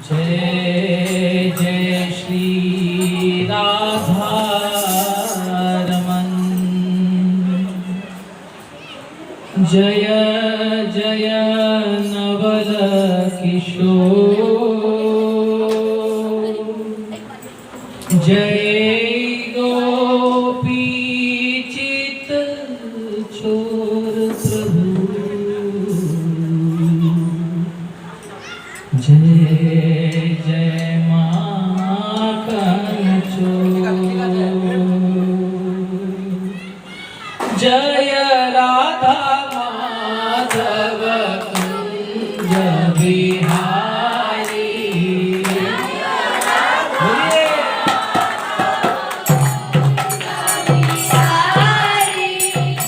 जय जय श्री राधा रमन, जय जय नवल किशोर, जय गोपी चित चोर प्रभु, जय जय माखन चोर, जय राधा माधव कुंज बिहारी,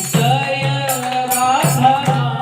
जय राधा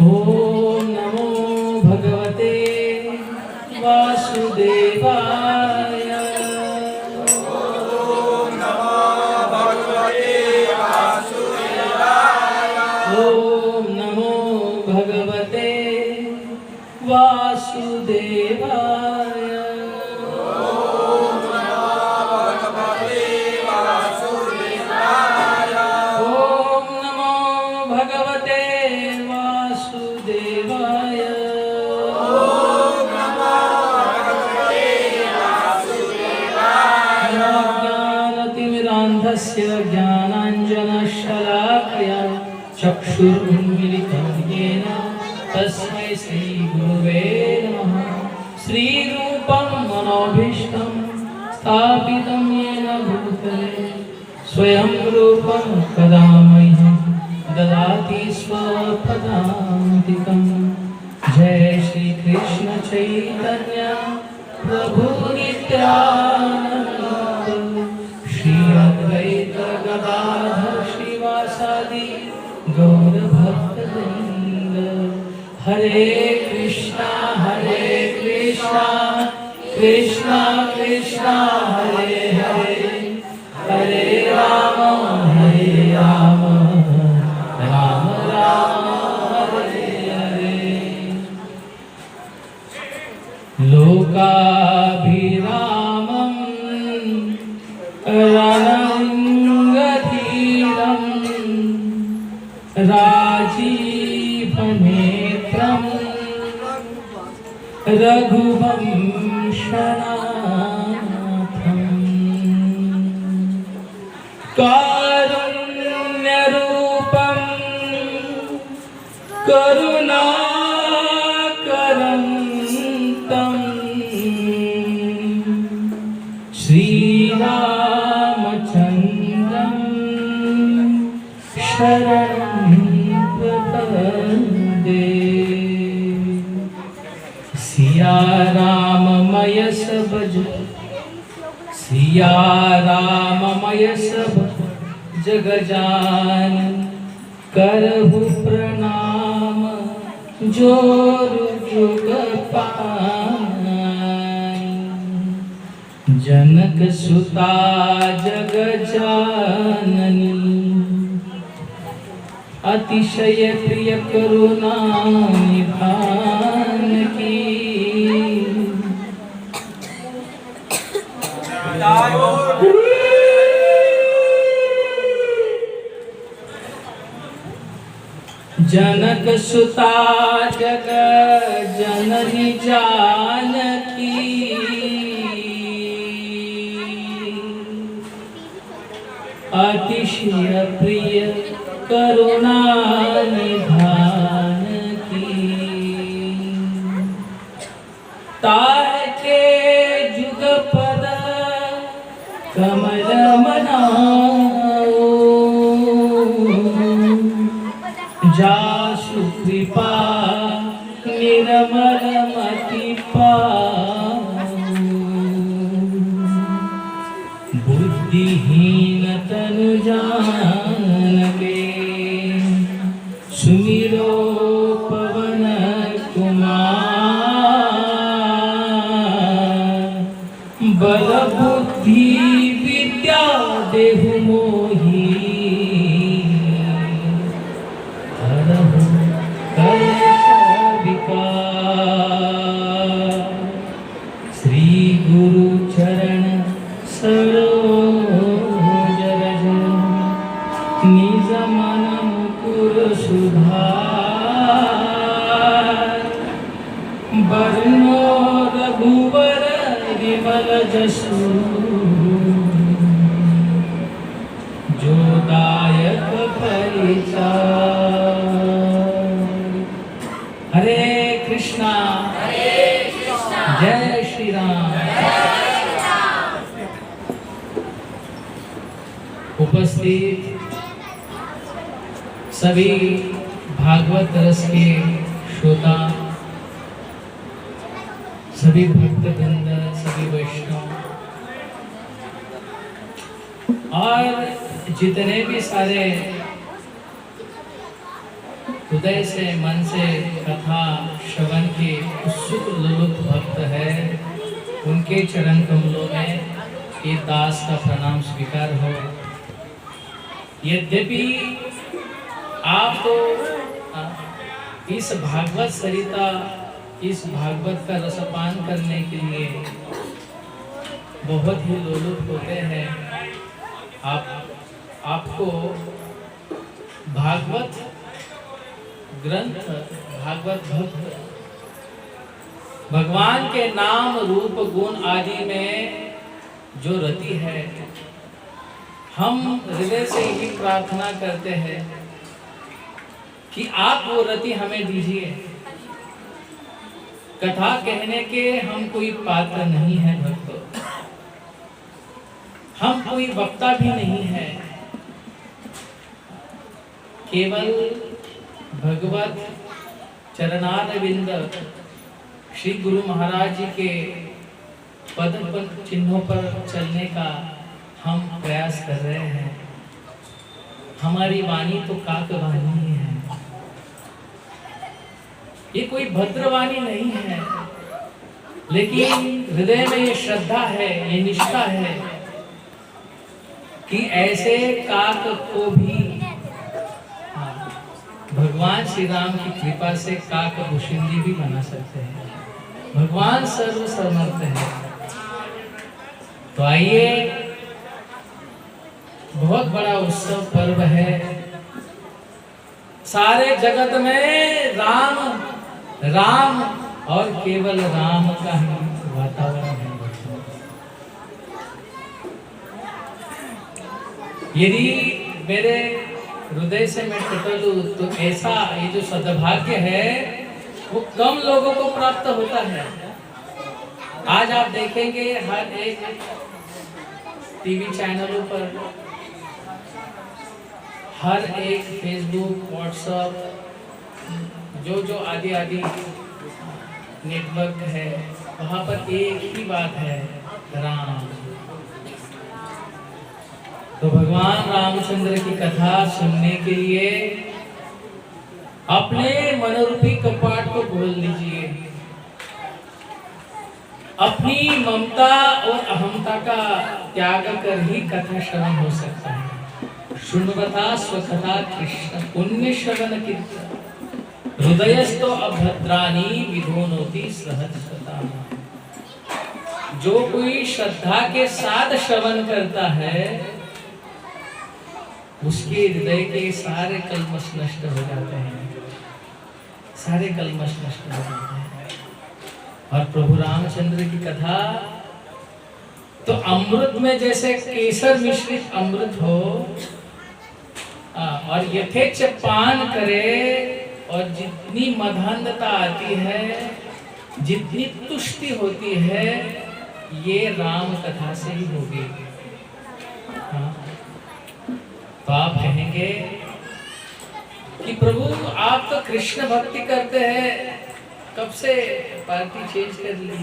ओम नमो भगवते वासुदेवाय। ओम नमो भगवते वासुदेवाय। ओम नमो भगवते वासुदेवाय। ओम नमो भगवते वासुदेवाय। ओम नमो भगवते वासुदेवाय। ओम नमो भगवते वासुदेवाय। ज्ञानतिमिरान्धस्य ज्ञानाञ्जनशलाकया चक्षुरुन्मिलितं येन तस्मै श्रीगुरुवे नमः। श्रीरूपं मनोभीष्टं स्थापितं येन भूतले स्वयं रूपं कदा मह्यं ददाति स्वपदान्तिकं। जय श्री कृष्ण चैतन्य प्रभु नित्यानंद श्री अद्वैत गदाधर श्रीवासादि गौर भक्तवृंद। हरे कृष्णा कृष्णा कृष्णा हरे हरे, हरे राम राम राम हरे हरे। लोकाभिरामं रणरङ्गधीरं राजीवनेत्रं रघुवंशनाथं कारुण्यरूपं करुणाकरं तं श्रीरामचन्द्रं शरणं प्रपद्ये। सिया राममय सब सिया राममय सब जग जान करहु प्रणाम जोरु जुग पान। जनक सुता जग जाननी अतिशय प्रिय करुणा निधान की। जनक सुता जग जननी जानकी अतिशय प्रिय करुणा निधान की। ताके जुगपद कमल मनाओ जासु कृपा निर्मल मति पाओ। बुद्धिहीन तनु जानके सुमिरो पवन कुमार। बल बुद्धि विद्या देहु मोहि हरहु कलेश विकार। श्री गुरु चरण सरोज रज निज मन मुकुर सुधार। बरनो रघुवर विमल जसु जो दायक परिचार। हरे कृष्णा जय श्री राम। उपस्थित सभी भागवत रस के श्रोता, सभी भक्तवृंद, सभी वैष्णव और जितने भी सारे हृदय से मन से कथा श्रवण के उत्सुक लुलुक भक्त है, उनके चरण कमलों में ये दास का प्रणाम स्वीकार हो। यद्यपि आप तो इस भागवत सरिता, इस भागवत का रसपान करने के लिए बहुत ही लोलुप होते हैं, आपको भागवत ग्रंथ, भागवत भक्त भगवान के नाम रूप गुण आदि में जो रति है, हम हृदय से ही प्रार्थना करते हैं कि आप वो रति हमें दीजिए। कथा कहने के हम कोई पात्र नहीं है भक्तों, हम कोई वक्ता भी नहीं है, केवल भगवत चरणारविंद श्री गुरु महाराज जी के पद चिन्हों पर चलने का हम प्रयास कर रहे हैं। हमारी वाणी तो काक वाणी है, ये कोई भद्रवाणी नहीं है, लेकिन हृदय में ये श्रद्धा है, ये निष्ठा है कि ऐसे काक को भी भगवान श्री राम की कृपा से काक भुषिंदी भी बना सकते हैं। भगवान सर्व समर्थ है। तो आइए, बहुत बड़ा उत्सव पर्व है, सारे जगत में राम राम और केवल राम का ही वातावरण है। यदि मेरे हृदय से मैं टटलूं तो ऐसा ये जो सद्भाग्य है वो कम लोगों को प्राप्त होता है। आज आप देखेंगे हर एक टीवी चैनलों पर, हर एक फेसबुक, व्हाट्सएप, जो आदि आदि नेटवर्क है, वहाँ पर एक ही बात है, राम। तो भगवान रामचंद्र की कथा सुनने के लिए अपने मनोरूपी कपाट को खोल लीजिए। अपनी ममता और अहमता का त्याग कर ही कथा श्रवण हो सकता है। शुण्वता स्वकथा कृष्ण पुण्य श्रवण कीर्तन हृदयस्थो अभद्राणी विधोनोति सहस्रता। जो कोई श्रद्धा के साथ श्रवण करता है उसके हृदय के सारे कल्मश नष्ट हो जाते हैं, सारे कल्मश नष्ट हो जाते हैं। और प्रभु रामचंद्र की कथा तो अमृत में जैसे केसर मिश्रित अमृत हो और यथेच्छ पान करे, और जितनी मधान्धता आती है, जितनी तुष्टि होती है, ये राम कथा से ही होगी। तो आप कहेंगे कि प्रभु आप तो कृष्ण भक्ति करते हैं, कब से पार्टी चेंज कर ली?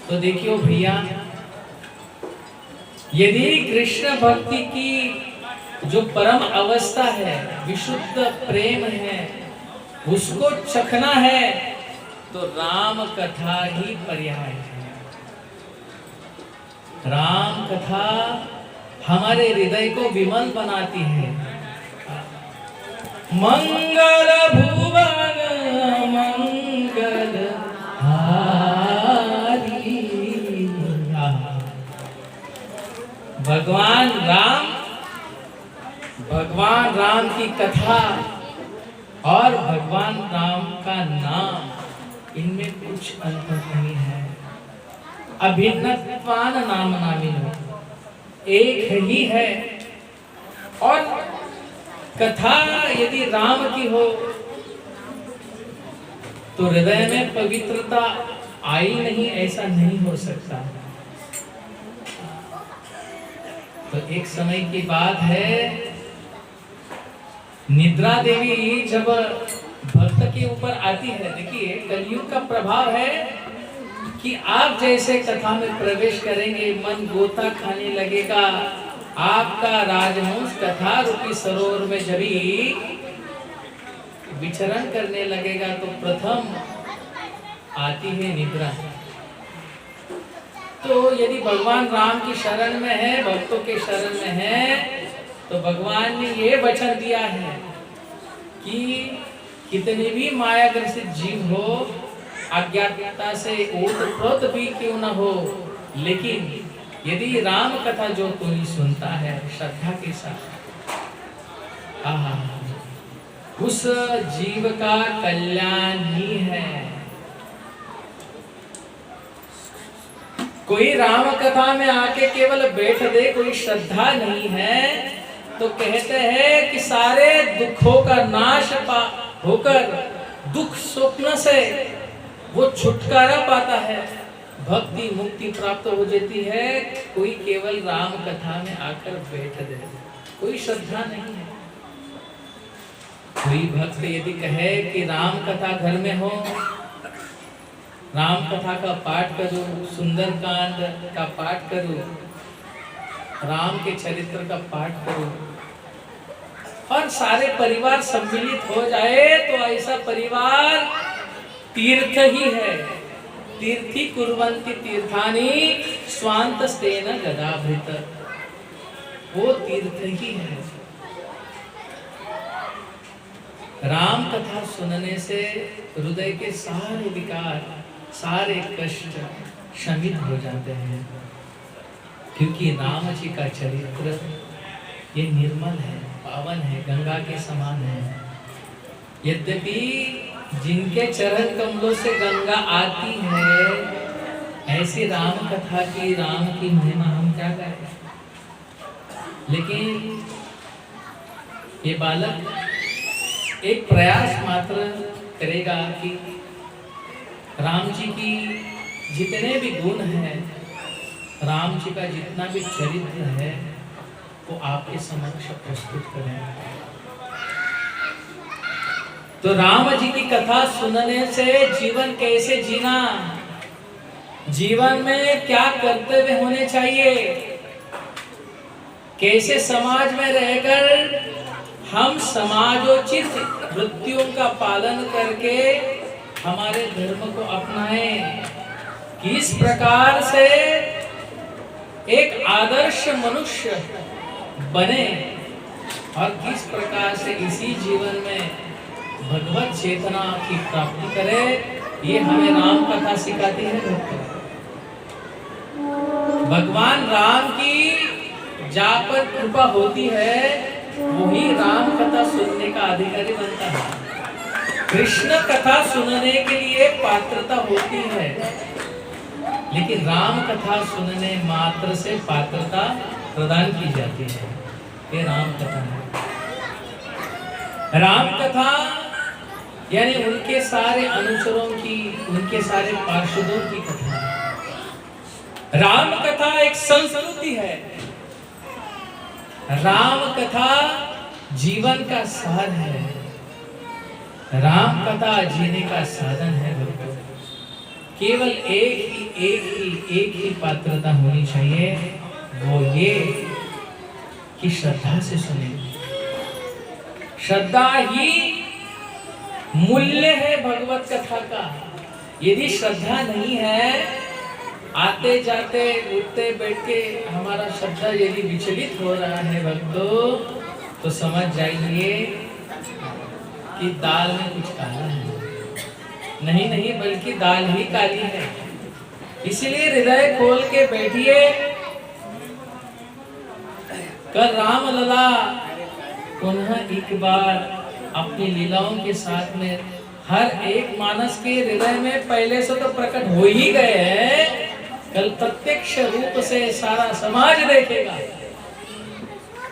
तो देखियो भैया, यदि कृष्ण भक्ति की जो परम अवस्था है, विशुद्ध प्रेम है, उसको चखना है तो राम कथा ही पर्याय है। राम कथा हमारे हृदय को विमल बनाती है। मंगल भुवन मंगल हारी। भगवान राम की कथा और भगवान राम का नाम, इनमें कुछ अंतर नहीं है। अभिन्नत्वान नाम नामिनो, एक ही है। और कथा यदि राम की हो तो हृदय में पवित्रता आई नहीं, ऐसा नहीं हो सकता। तो एक समय की बात है, निद्रा देवी जब भक्त के ऊपर आती है, देखिए कलयुग का प्रभाव है कि आप जैसे कथा में प्रवेश करेंगे, मन गोता खाने लगेगा, आपका राजहंस कथा रूपी सरोवर में जभी विचरण करने लगेगा तो प्रथम आती है निद्रा। तो यदि भगवान राम की शरण में है, भक्तों के शरण में है, तो भगवान ने ये वचन दिया है कि कितने भी माया ग्रसित जीव हो, अज्ञानता से ओतप्रोत भी क्यों न हो, लेकिन यदि राम कथा जो कोई सुनता है श्रद्धा के साथ, उस जीव का कल्याण ही है। कोई राम कथा में आके केवल बैठ दे, कोई श्रद्धा नहीं है, तो कहते हैं कि सारे दुखों का नाश होकर दुख स्वप्न से वो छुटकारा पाता है, भक्ति मुक्ति प्राप्त हो जाती है। कोई केवल राम कथा में आकर बैठ दे, कोई श्रद्धा नहीं है। कोई भक्त यदि कहे कि राम कथा घर में हो, राम कथा का पाठ करूं, सुंदरकांड का पाठ करूं, राम के चरित्र का पाठ करूं और सारे परिवार सम्मिलित हो जाए, तो ऐसा परिवार तीर्थ ही है। तीर्थी कुर्वन्ति तीर्थानि स्वान्तस्तेन गदाभृत, वो तीर्थ ही है। राम कथा सुनने से हृदय के सारे विकार, सारे कष्ट शमित हो जाते हैं, क्योंकि राम जी का चरित्र ये निर्मल है, पावन है, गंगा के समान है। यद्यपि जिनके चरण कमलों से गंगा आती है, ऐसी राम कथा की, राम की महिमा हम क्या करें। लेकिन ये बालक एक प्रयास मात्र करेगा कि राम जी की जितने भी गुण हैं, राम जी का जितना भी चरित्र है, वो आपके समक्ष प्रस्तुत करें। तो राम जी की कथा सुनने से जीवन कैसे जीना, जीवन में क्या कर्तव्य होने चाहिए, कैसे समाज में रहकर हम समाजोचित वृत्तियों का पालन करके हमारे धर्म को अपनाएं, किस प्रकार से एक आदर्श मनुष्य बने और किस प्रकार से इसी जीवन में भगवत चेतना की प्राप्ति करे, ये हमें राम कथा सिखाती है। भगवान राम की जा पर कृपा होती है, वही राम कथा सुनने का अधिकारी बनता है। कृष्ण कथा सुनने के लिए पात्रता होती है, लेकिन राम कथा सुनने मात्र से पात्रता प्रदान की जाती है। ये राम कथा है। राम कथा यानी उनके सारे अनुचरों की, उनके सारे पार्षदों की कथा। राम कथा एक संस्कृति है। राम कथा जीवन का सार है। राम कथा जीने का साधन है। भक्तों, केवल एक ही पात्रता होनी चाहिए, वो ये कि श्रद्धा से सुने। श्रद्धा ही मूल्य है भगवत कथा का। यदि श्रद्धा नहीं है, आते जाते उठते बैठ के हमारा श्रद्धा यदि विचलित हो रहा है भक्तों, तो समझ जाइए कि दाल में कुछ काला है। नहीं, बल्कि दाल ही काली है। इसलिए हृदय खोल के बैठिए। कल राम लला पुनः एक बार अपनी लीलाओं के साथ में हर एक मानस के हृदय में पहले से तो प्रकट हो ही गए हैं। कल प्रत्यक्ष रूप से सारा समाज देखेगा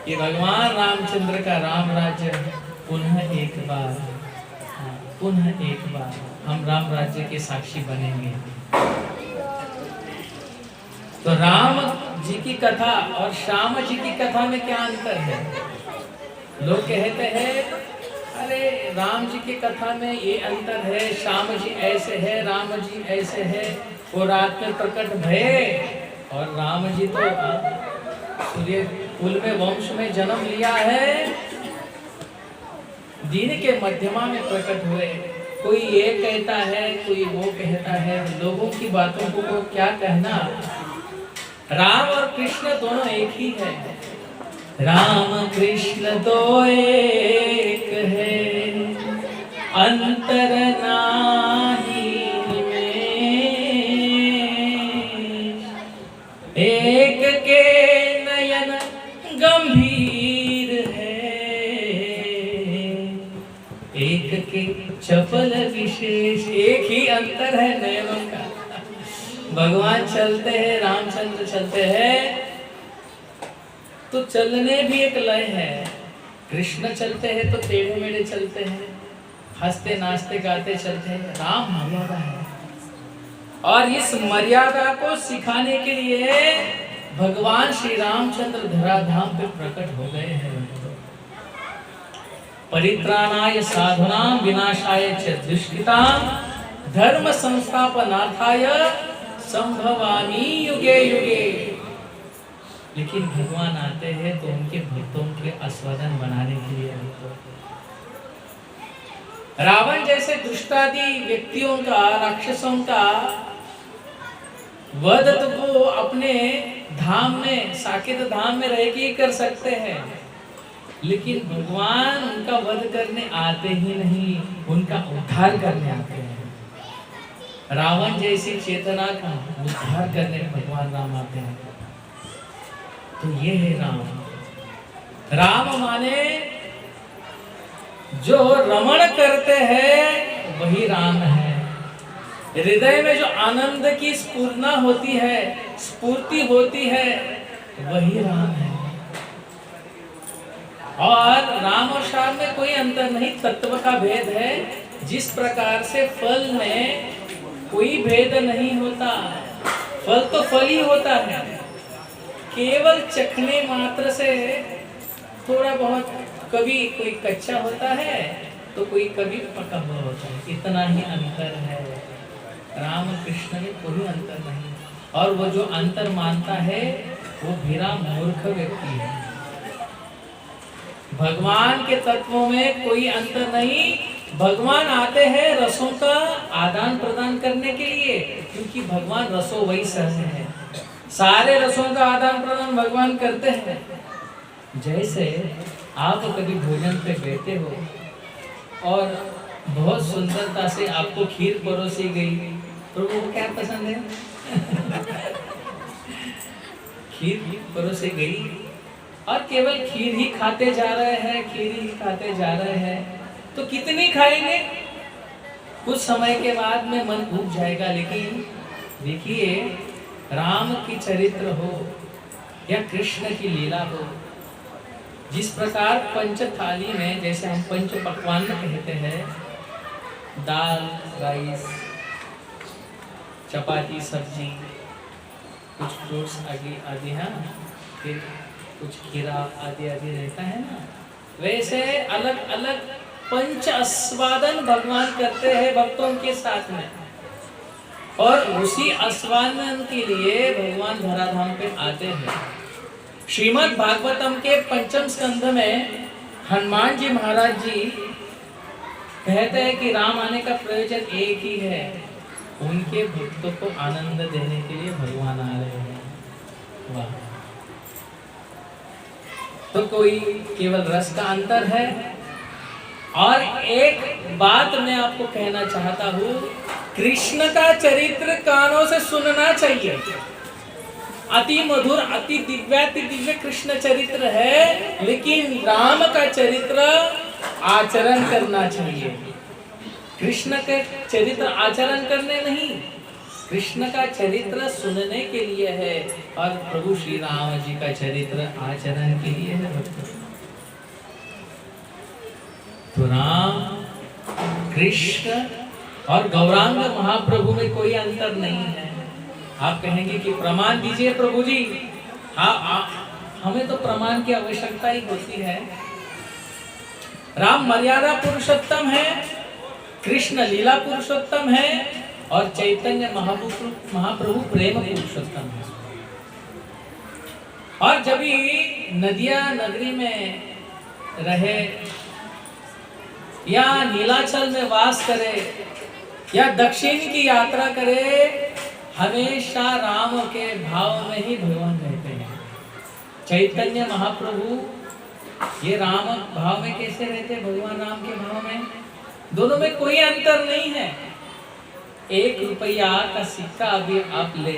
कि भगवान रामचंद्र का राम राज्य पुनः एक बार हम राम राज्य के साक्षी बनेंगे। तो राम जी की कथा और श्याम जी की कथा में क्या अंतर है? लोग कहते हैं अरे राम जी की कथा में ये अंतर है, श्याम जी ऐसे है, राम जी ऐसे है, वो रात में प्रकट भये और राम जी तो सूर्य कुल में वंश में जन्म लिया है, दीन के मध्यमा में प्रकट हुए। कोई ये कहता है, कोई वो कहता है, लोगों की बातों को क्या कहना। राम और कृष्ण दोनों एक ही है। राम कृष्ण दो एक है, अंतर नाही में, एक के नयन गंभीर है, एक के चपल विशेष। एक ही अंतर है नयनों का। भगवान चलते हैं, रामचंद्र चलते हैं तो चलने भी एक लय है। कृष्ण चलते हैं तो टेढ़े मेढ़े चलते हैं, हंसते नाचते गाते चलते हैं। राम मर्यादा है, और इस मर्यादा को सिखाने के लिए भगवान श्री रामचंद्र धराधाम पे प्रकट हो गए हैं। परित्राणाय साधुनां विनाशाय च दुष्कृतां धर्म संस्थापनार्थाय संभवामि युगे युगे। लेकिन भगवान आते हैं तो उनके भक्तों के आस्वादन बनाने के लिए। रावण जैसे दुष्टादि व्यक्तियों का, राक्षसों का वध तो वो अपने धाम में, साकेत धाम में रह के कर सकते हैं, लेकिन भगवान उनका वध करने आते ही नहीं, उनका उद्धार करने आते हैं। रावण जैसी चेतना का उद्धार करने भगवान राम आते हैं। तो ये है राम। राम माने जो रमण करते हैं वही राम है। हृदय में जो आनंद की स्फूर्णा होती है, स्फूर्ति होती है, वही राम है। और राम और श्याम में कोई अंतर नहीं, तत्व का भेद है। जिस प्रकार से फल में कोई भेद नहीं होता, फल तो फल ही होता है, केवल चखने मात्र से थोड़ा बहुत, कभी कोई कच्चा होता है तो कोई कभी पका हुआ होता है, इतना ही अंतर है। राम और कृष्ण में कोई अंतर नहीं, और वो जो अंतर मानता है वो भीरा मूर्ख व्यक्ति है। भगवान के तत्वों में कोई अंतर नहीं। भगवान आते हैं रसों का आदान प्रदान करने के लिए, क्योंकि भगवान रसो वही सहज है। सारे रसों का आदान प्रदान भगवान करते हैं। जैसे आप कभी भोजन पे बैठे हो और बहुत सुंदरता से आपको खीर परोसी गई, प्रभु को क्या पसंद है? खीर परोसी गई और केवल खीर ही खाते जा रहे हैं, खीर ही खाते जा रहे हैं, तो कितनी खाएंगे? कुछ समय के बाद में मन भूख जाएगा। लेकिन देखिए, राम की चरित्र हो या कृष्ण की लीला हो, जिस प्रकार पंच थाली में, जैसे हम पंच पकवान कहते हैं, दाल, राइस, चपाती, सब्जी, कुछ फ्रूट्स आदि हैं, फिर कुछ खीरा आदि आदि रहता है ना, वैसे अलग अलग पंच आस्वादन भगवान करते हैं भक्तों के साथ में। और उसी आस्वादन के लिए भगवान धराधाम पे आते हैं। श्रीमद् भागवतम के पंचम स्कंध में हनुमान जी महाराज जी कहते हैं कि राम आने का प्रयोजन एक ही है, उनके भक्तों को आनंद देने के लिए भगवान आ रहे हैं। वाह! तो कोई केवल रस का अंतर है। और एक बात मैं आपको कहना चाहता हूँ, कृष्ण का चरित्र कानों से सुनना चाहिए। अति मधुर, अति दिव्य कृष्ण चरित्र है, लेकिन राम का चरित्र आचरण करना चाहिए। कृष्ण के चरित्र आचरण करने नहीं, कृष्ण का चरित्र सुनने के लिए है, और प्रभु श्री राम जी का चरित्र आचरण के लिए है। तो राम, कृष्ण और गौरांग महाप्रभु में कोई अंतर नहीं है। आप कहेंगे कि प्रमाण दीजिए प्रभु जी। हाँ, हमें तो प्रमाण की आवश्यकता ही होती है। राम मर्यादा पुरुषोत्तम है, कृष्ण लीला पुरुषोत्तम है, और चैतन्य महाप्रभु प्रेम पुरुषोत्तम है। और जब भी नदिया नगरी में रहे या नीलाचल में वास करे या दक्षिण की यात्रा करे, हमेशा राम के भाव में ही भगवान रहते हैं। चैतन्य महाप्रभु ये राम भाव में कैसे रहते, भगवान राम के भाव में? दोनों में कोई अंतर नहीं है। 1 रुपया का सिक्का अभी आप ले,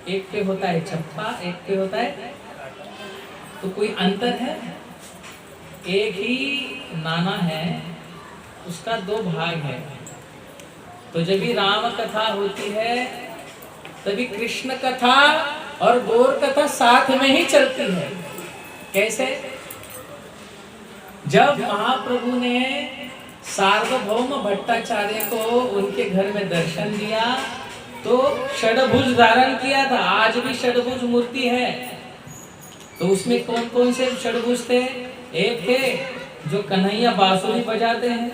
एक पे होता है छप्पा, एक पे होता है, तो कोई अंतर है? एक ही नाना है, उसका 2 भाग है। तो जब भी राम कथा होती है तभी कृष्ण कथा और गौर कथा साथ में ही चलती है। कैसे? जब महाप्रभु ने सार्वभौम भट्टाचार्य को उनके घर में दर्शन दिया तो षडभुज धारण किया था। आज भी षडभुज मूर्ति है। तो उसमें कौन कौन से षडभुज थे? एक थे जो कन्हैया बांसुरी बजाते हैं,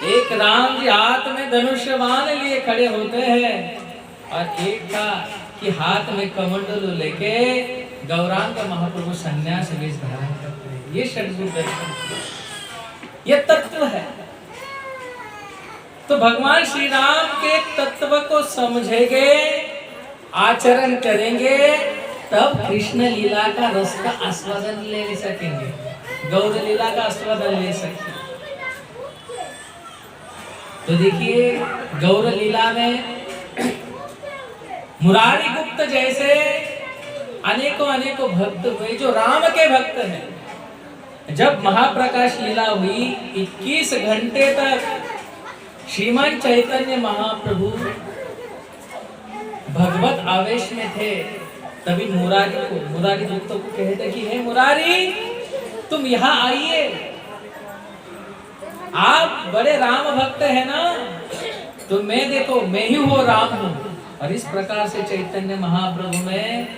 एक राम जी हाथ में धनुष्य बाण लिए खड़े होते हैं, और एक था कि हाथ में कमंडलू लेके गौरांग महाप्रभु संन्यास वेश धारण करते हैं। ये षडभुज दर्शन, ये तत्व है। तो भगवान श्री राम के तत्व को समझेंगे, आचरण करेंगे, तब कृष्ण लीला का रस का आस्वादन ले सकेंगे, गौर लीला का आस्वादन ले सकेंगे। तो देखिए गौर लीला में मुरारी गुप्त जैसे अनेकों अनेकों भक्त हुए जो राम के भक्त हैं। जब महाप्रकाश लीला हुई 21 घंटे तक श्रीमान चैतन्य महाप्रभु भगवत आवेश में थे, तभी मुरारी गुप्त को कहते कि हे मुरारी, तुम यहाँ आइए, आप बड़े राम भक्त है ना, तो मैं देखो मैं ही वो राम हूँ। और इस प्रकार से चैतन्य महाप्रभु में,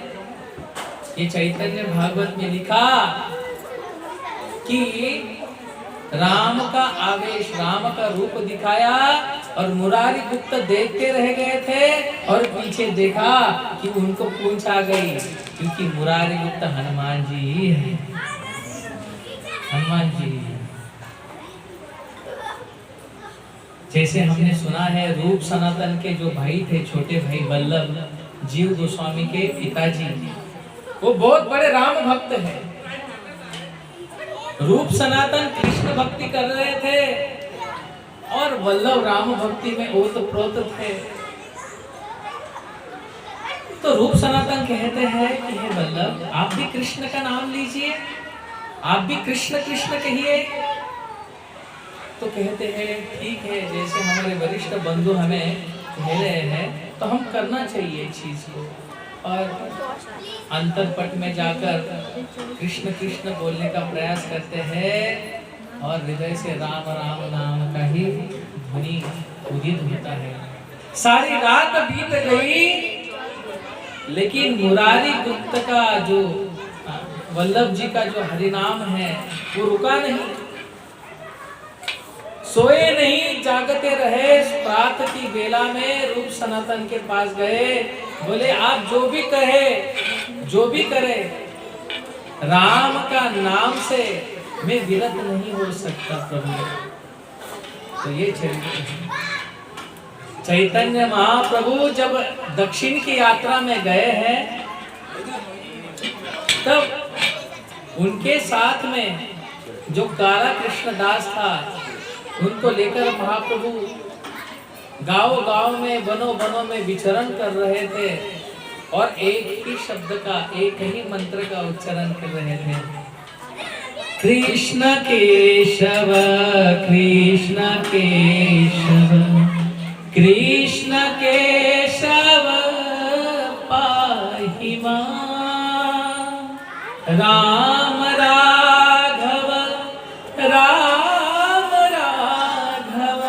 ये चैतन्य भागवत में लिखा कि राम का आवेश, राम का रूप दिखाया, और मुरारी गुप्त देखते रह गए थे और पीछे देखा कि उनको पूंछ आ गई, क्योंकि मुरारी गुप्त हनुमान जी ही है, हनुमान जी। जैसे हमने सुना है रूप सनातन के जो भाई थे, छोटे भाई वल्लभ, जीव गोस्वामी के पिताजी, वो बहुत बड़े राम भक्त हैं। रूप सनातन कृष्ण भक्ति कर रहे थे और वल्लभ राम भक्ति में ओतप्रोत थे। तो रूप सनातन कहते हैं कि हे वल्लभ, आप भी कृष्ण का नाम लीजिए, आप भी कृष्ण कृष्ण कहिए। तो कहते हैं ठीक है, जैसे हमारे वरिष्ठ बंधु हमें कह रहे हैं तो हम करना चाहिए चीज को। और अंतरपट में जाकर कृष्ण कृष्ण बोलने का प्रयास करते हैं और हृदय से राम राम नाम का ही ध्वनि उदित होता है। सारी रात बीत गई, लेकिन मुरारी गुप्त का जो वल्लभ जी का जो हरिनाम है वो रुका नहीं, सोए नहीं, जागते रहे। प्रात की बेला में रूप सनातन के पास गए, बोले आप जो भी कहे, जो भी करे, राम का नाम से मैं विरत नहीं हो सकता प्रभु। तो ये चैतन्य महाप्रभु जब दक्षिण की यात्रा में गए हैं, तब उनके साथ में जो काला कृष्ण दास था, उनको लेकर महाप्रभु गांव-गांव में, वनों में विचरण कर रहे थे और एक ही शब्द का, एक ही मंत्र का उच्चारण कर रहे थे, कृष्ण केशव कृष्ण केशव कृष्ण केशव पाहि मां, राम राघव राम राघव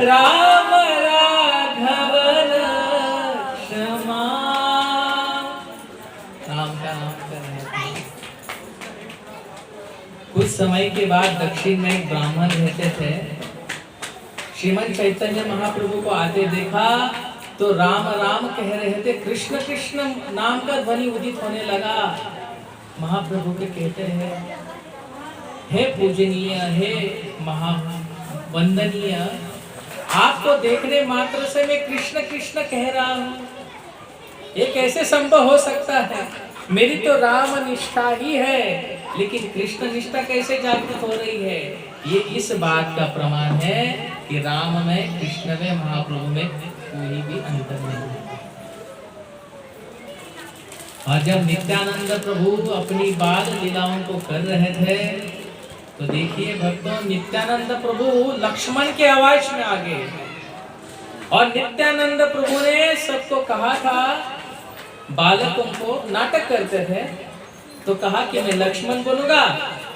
राम राघव क्षमा। राम का नाम कर रहे थे। कुछ समय के बाद दक्षिण में एक ब्राह्मण रहते थे। श्रीमद् चैतन्य महाप्रभु को आते देखा तो राम राम कह रहे थे, कृष्ण कृष्ण नाम का ध्वनि उदित होने लगा। महाप्रभु के कहते हैं, हे पूजनीय, हे महावंदनीय, आपको देखने मात्र से मैं कृष्ण कृष्ण कह रहा हूँ, ये कैसे संभव हो सकता है? मेरी तो राम निष्ठा ही है, लेकिन कृष्ण निष्ठा कैसे जागृत हो रही है? ये इस बात का प्रमाण है कि राम में, कृष्ण में, महाप्रभु में कोई भी अंतर नहीं है। और जब नित्यानंद प्रभु अपनी बाल लीलाओं को कर रहे थे, तो देखिए भक्तों, नित्यानंद प्रभु लक्ष्मण के आवाज में आ गए। और नित्यानंद प्रभु ने सबको कहा था, बालकों को नाटक करते थे, तो कहा कि मैं लक्ष्मण बनूंगा,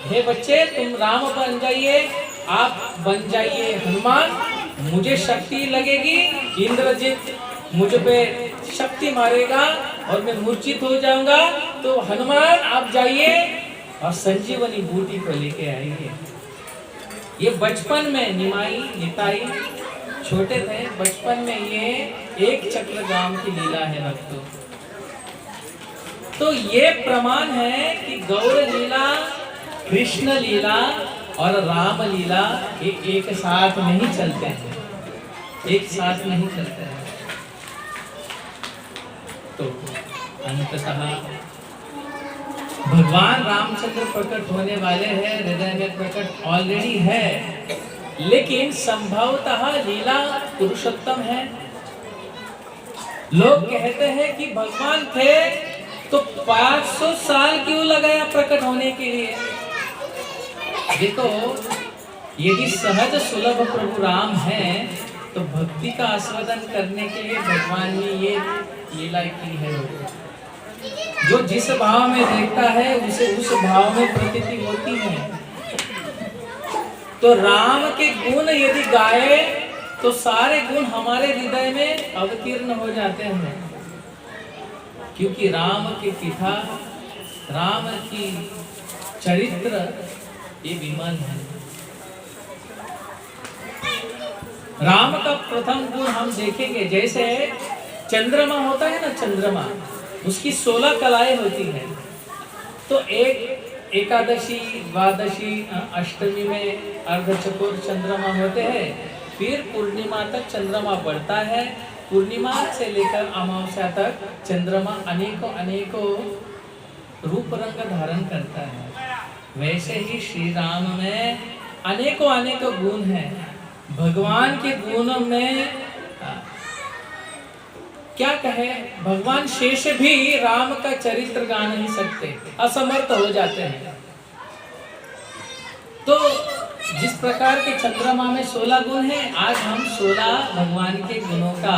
हे बच्चे तुम राम बन जाइए, आप बन जाइए हनुमान, मुझे शक्ति लगेगी, इंद्रजित मुझ पे शक्ति मारेगा और मैं मूर्छित हो जाऊंगा, तो हनुमान आप जाइए और संजीवनी बूटी को लेके आइए। ये बचपन में निमाई निताई छोटे थे, बचपन में ये एक चक्र गांव की लीला है भक्तों। तो ये प्रमाण है कि गौर लीला, कृष्ण लीला और राम लीला एक साथ नहीं चलते हैं, एक साथ नहीं चलते हैं। तो अंततः भगवान रामचंद्र प्रकट होने वाले हैं, हृदय में प्रकट ऑलरेडी है, लेकिन संभवतः लीला पुरुषोत्तम है। लोग कहते हैं कि भगवान थे तो 500 साल क्यों लगाया प्रकट होने के लिए? देखो, यदि सहज सुलभ प्रभु राम है, तो भक्ति का आस्वादन करने के लिए भगवान ने ये लीला की है। जो जिस भाव में देखता है उसे उस भाव में प्रतीति होती है। तो राम के गुण यदि गाए तो सारे गुण हमारे हृदय में अवतीर्ण हो जाते हैं, क्योंकि राम के पिता, राम की चरित्र ये विमल है। राम का प्रथम गुण हम देखेंगे, जैसे चंद्रमा होता है ना, चंद्रमा उसकी 16 कलाएं होती हैं। तो एक एकादशी, द्वादशी, अष्टमी में अर्धचकोर चंद्रमा होते हैं, फिर पूर्णिमा तक चंद्रमा बढ़ता है, पूर्णिमा से लेकर अमावस्या तक चंद्रमा अनेकों अनेकों रूप रंग धारण करता है। वैसे ही श्री राम में अनेकों अनेकों गुण हैं। भगवान के गुणों में क्या कहे, भगवान शेष भी राम का चरित्र गा नहीं सकते, असमर्थ हो जाते हैं। तो जिस प्रकार के चंद्रमा में 16 गुण हैं, आज हम 16 भगवान के गुणों का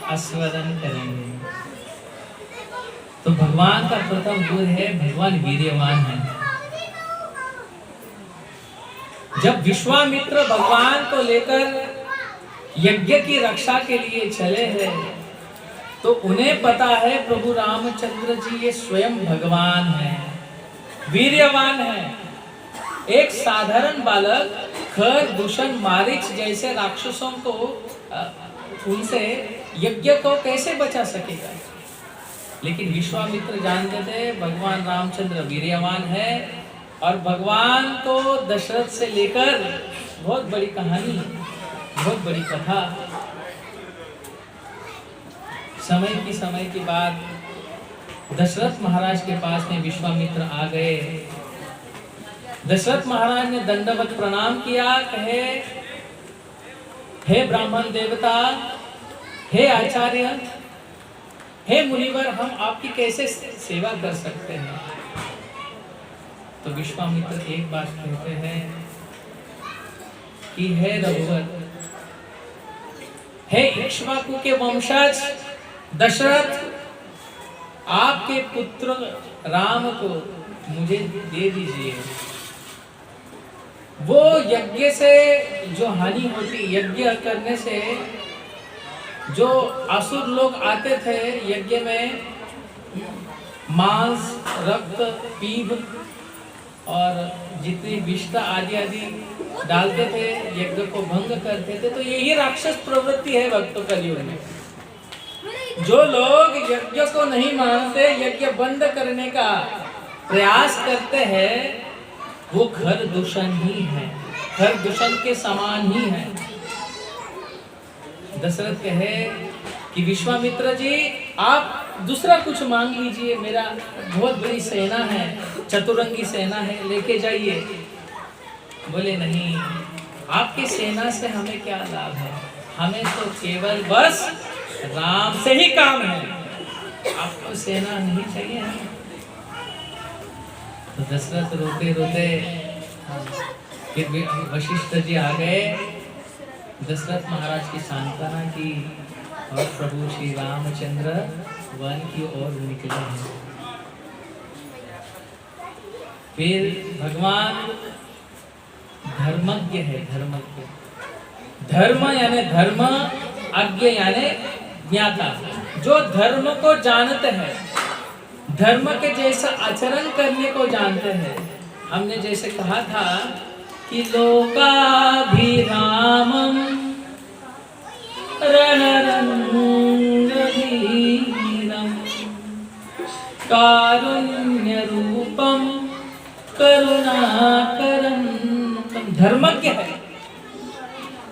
आस्वादन करेंगे। तो भगवान का प्रथम गुण है, भगवान वीर्यवान है। जब विश्वामित्र भगवान को लेकर यज्ञ की रक्षा के लिए चले हैं, तो उन्हें पता है प्रभु रामचंद्र जी ये स्वयं भगवान है, वीर्यवान है। एक साधारण बालक खर, दूषण, मारीच जैसे राक्षसों को उनसे यज्ञ को कैसे बचा सकेगा? लेकिन विश्वामित्र जानते थे भगवान रामचंद्र वीर्यवान है, और भगवान को दशरथ से लेकर बहुत बड़ी कहानी, बहुत बड़ी कथा। समय की बात दशरथ महाराज के पास में विश्वामित्र आ गए। दशरथ महाराज ने दंडवत प्रणाम किया, कहे हे ब्राह्मण देवता, हे आचार्य, हे मुनिवर, हम आपकी कैसे सेवा कर सकते हैं? तो विश्वामित्र एक बात कहते हैं कि हे रघुवर, हे इक्ष्वाकु के वंशज दशरथ, आपके पुत्र राम को मुझे दे दीजिए। वो यज्ञ से जो हानि होती, यज्ञ करने से जो असुर लोग आते थे यज्ञ में, मांस, रक्त, पीप और जितनी विष्ठा आदि आदि डालते थे, यज्ञ को भंग करते थे। तो यही राक्षस प्रवृत्ति है भक्तों कलियुग में। जो लोग यज्ञ को नहीं मानते, यज्ञ बंद करने का प्रयास करते हैं, वो घर दूषण ही है, घर दूषण के समान ही है। दशरथ कहे कि विश्वामित्र जी आप दूसरा कुछ मांग लीजिए, मेरा बहुत बड़ी सेना है, चतुरंगी सेना है, लेके जाइए। बोले नहीं, आपकी सेना से हमें क्या लाभ है, हमें तो केवल बस राम से ही काम है, आपको सेना नहीं चाहिए। तो दशरथ रोते रोते फिर वशिष्ठ जी आ गए, दशरथ महाराज की सांत्वना की और प्रभु श्री रामचंद्र वन की ओर निकले हैं। फिर भगवान धर्मज्ञ है, धर्मज्ञ, धर्म यानी धर्म, अज्ञ यानी ज्ञाता, जो धर्म को जानते हैं, धर्म के जैसा आचरण करने को जानते हैं। हमने जैसे कहा था कि लोकाभिरामम रणरंगधीरम कारुण्यरूपम करुणाकरम। धर्मज्ञ है।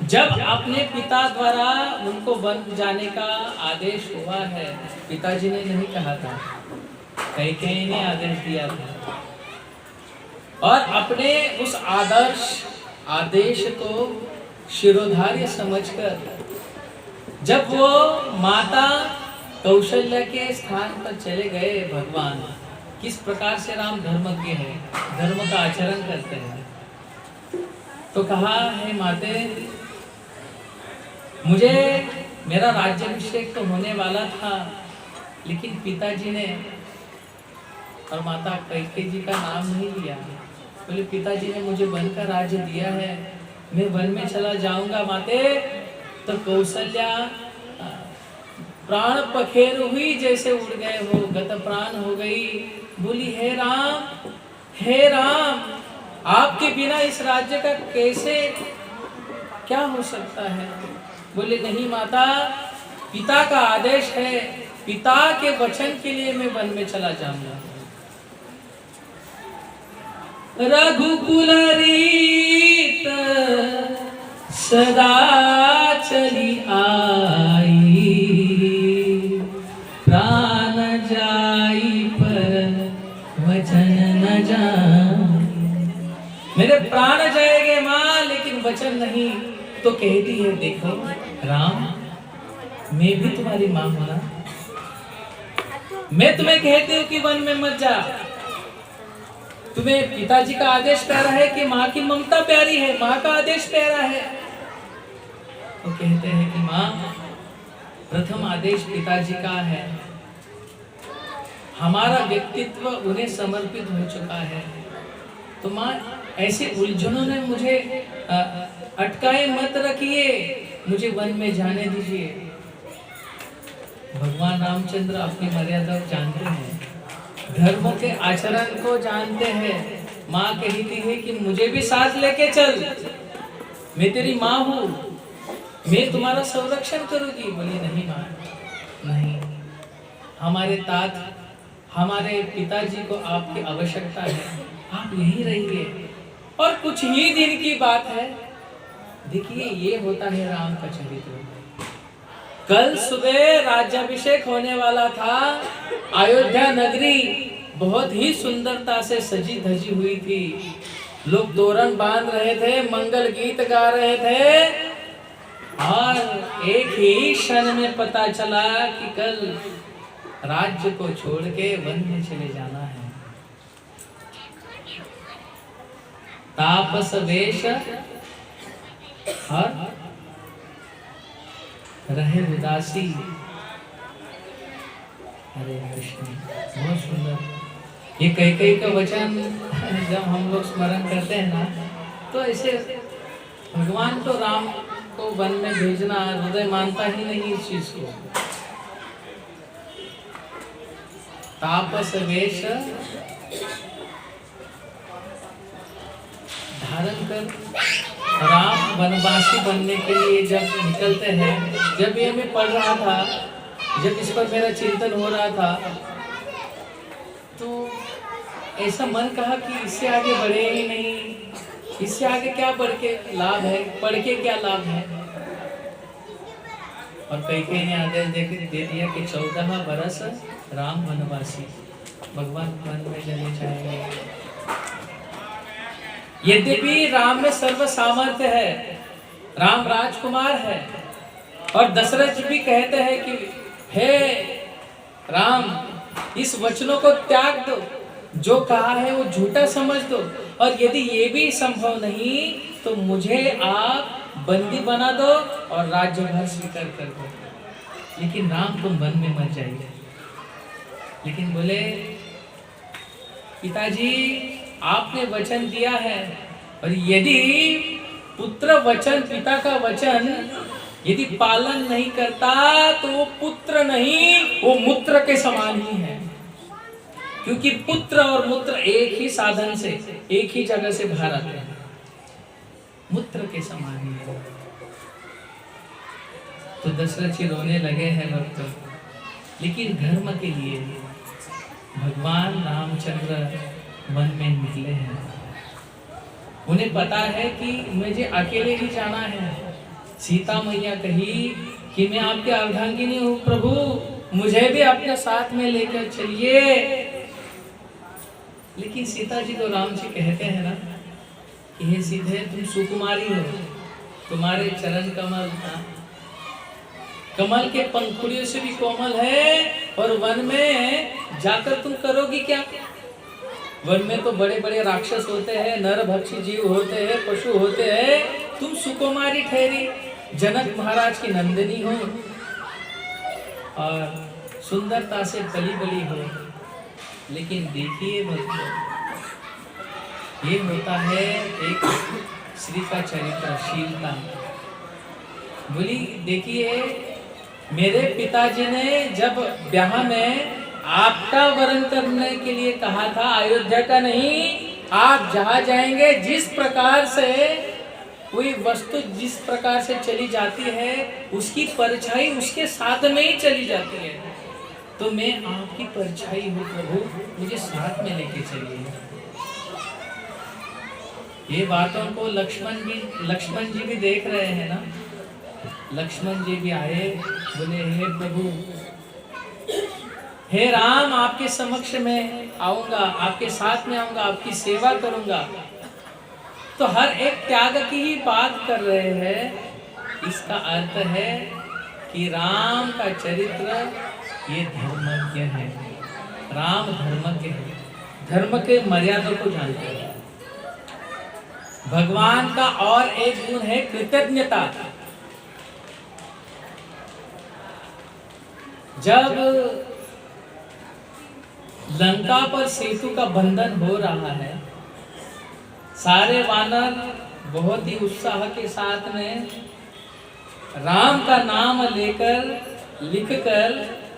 जब अपने पिता द्वारा उनको वन जाने का आदेश हुआ है, पिताजी ने नहीं कहा था, कैकेयी ने आदेश दिया था, और अपने उस आदेश को शिरोधार्य समझकर जब वो माता कौशल्या के स्थान पर चले गए, भगवान किस प्रकार से राम धर्मज्ञ है, धर्म का आचरण करते हैं, तो कहा है माते, मुझे मेरा राज्याभिषेक तो होने वाला था, लेकिन पिताजी ने और माता कैकेयी जी का नाम नहीं लिया। बोले पिताजी ने मुझे वन का राज्य दिया है, मैं वन में चला जाऊंगा माते। तो कौशल्या प्राण पखेरु हुई जैसे उड़ गए हो, गत प्राण हो गई। बोली हे राम आपके बिना इस राज्य का कैसे क्या हो सकता है। बोले नहीं माता, पिता का आदेश है, पिता के वचन के लिए मैं वन में चला जाऊंगा। रघुकुल रीत सदा चली आई, प्राण जाई पर वचन न जाई। मेरे प्राण जाएंगे माँ, लेकिन वचन नहीं। तो कहती है देखो राम, मैं भी तुम्हारी माँ हूं ना, मैं तुम्हें कहती हूँ कि वन में मत जा। तुम्हें पिताजी का आदेश प्यारा है कि माँ की ममता प्यारी है, माँ का आदेश प्यारा है। तो कहते हैं कि माँ, प्रथम आदेश पिताजी का है, हमारा व्यक्तित्व उन्हें समर्पित हो चुका है। तो माँ ऐसे उलझनों ने मुझे अटकाए मत रखिए, मुझे वन में जाने दीजिए। भगवान रामचंद्र अपनी मर्यादा जानते हैं, धर्मों के आचरण को जानते हैं। माँ कहती है कि मुझे भी साथ लेके चल, मैं तेरी माँ हूँ, मैं तुम्हारा संरक्षण करूंगी। बोली नहीं माँ, नहीं, हमारे तात, हमारे पिताजी को आपकी आवश्यकता है, आप यहीं रहिए। और कुछ ही दिन की बात है, देखिए ये होता है राम का चरित्र। कल सुबह राज्याभिषेक होने वाला था, अयोध्या नगरी बहुत ही सुंदरता से सजी धजी हुई थी, लोग तोरण बांध रहे थे, मंगल गीत गा रहे थे, और एक ही क्षण में पता चला कि कल राज्य को छोड़ के वन में चले जाना है। तापस वेश और रहे उदासी। हरे कृष्ण, बहुत सुंदर। ये कैकेयी का वचन जब हम लोग स्मरण करते हैं ना, तो ऐसे भगवान तो राम को वन में भेजना हृदय मानता ही नहीं इस चीज को। तापस वेश धारण कर राम वनवासी बनने के लिए जब निकलते हैं, जब ये मैं पढ़ रहा था जब इस पर मेरा चिंतन हो रहा था तो ऐसा मन कहा कि इससे आगे बढ़े ही नहीं, इससे आगे क्या बढ़ के लाभ है, पढ़ के क्या लाभ है। और कई ने आदेश दे दिया कि 14 बरस राम वनवासी, भगवान वन में चले जाएंगे। यद्यपि राम में सर्व सामर्थ्य है, राम राजकुमार है, और दशरथ जी भी कहते हैं कि हे राम, इस वचनों को त्याग दो, जो कहा है वो झूठा समझ दो, और यदि ये भी संभव नहीं तो मुझे आप बंदी बना दो और राज्यभार स्वीकार कर दो, लेकिन राम तुम वन में मत जाइए। लेकिन बोले पिताजी आपने वचन दिया है, और यदि पुत्र वचन, पिता का वचन यदि पालन नहीं करता तो वो पुत्र नहीं, वो मूत्र के समान ही है, क्योंकि पुत्र और मूत्र एक ही साधन से, एक ही जगह से बाहर आते हैं, मूत्र के समान ही है। तो दशरथ जी रोने लगे हैं भक्त, लेकिन धर्म के लिए भगवान रामचंद्र वन में निकले हैं। उन्हें पता है कि मुझे अकेले ही जाना है। सीता मैया कही कि मैं आपके अर्धांगिनी हूँ प्रभु, मुझे भी अपने साथ में लेकर चलिए। लेकिन सीता जी तो राम जी कहते हैं ना कि हे सीधे तुम सुकुमारी हो, तुम्हारे चरण कमल कमल के पंखुड़ियों से भी कोमल है, और वन में जाकर तुम करोगी क्या? वन में तो बड़े बड़े राक्षस होते हैं, नर भक्षी जीव होते हैं, पशु होते हैं, तुम सुकुमारी ठहरी, जनक महाराज की नंदिनी हो और सुंदरता से पली बली हो। लेकिन देखिए बच्चों, ये होता है एक श्री का चरित्रशीलता। बोली देखिए, मेरे पिताजी ने जब ब्याह में आपका वरण करने के लिए कहा था, अयोध्या का नहीं, आप जहाँ जाएंगे जिस प्रकार से कोई वस्तु जिस प्रकार से चली जाती है उसकी परछाई उसके साथ में ही चली जाती है, तो मैं आपकी परछाई हूँ प्रभु, मुझे साथ में लेके चलिए। ये बातों को लक्ष्मण जी भी देख रहे हैं ना। लक्ष्मण जी भी आए, बोले हे प्रभु, हे राम, आपके समक्ष में आऊंगा, आपके साथ में आऊंगा, आपकी सेवा करूंगा। तो हर एक त्याग की ही बात कर रहे हैं। इसका अर्थ है कि राम का चरित्र ये धर्मज्ञ है, राम धर्मज्ञ है, धर्म के मर्यादा को जानते हैं। भगवान का और एक गुण है कृतज्ञता। जब लंका पर सेतु का बंधन हो रहा है, सारे वानर बहुत ही उत्साह के साथ में राम का नाम लेकर लिखकर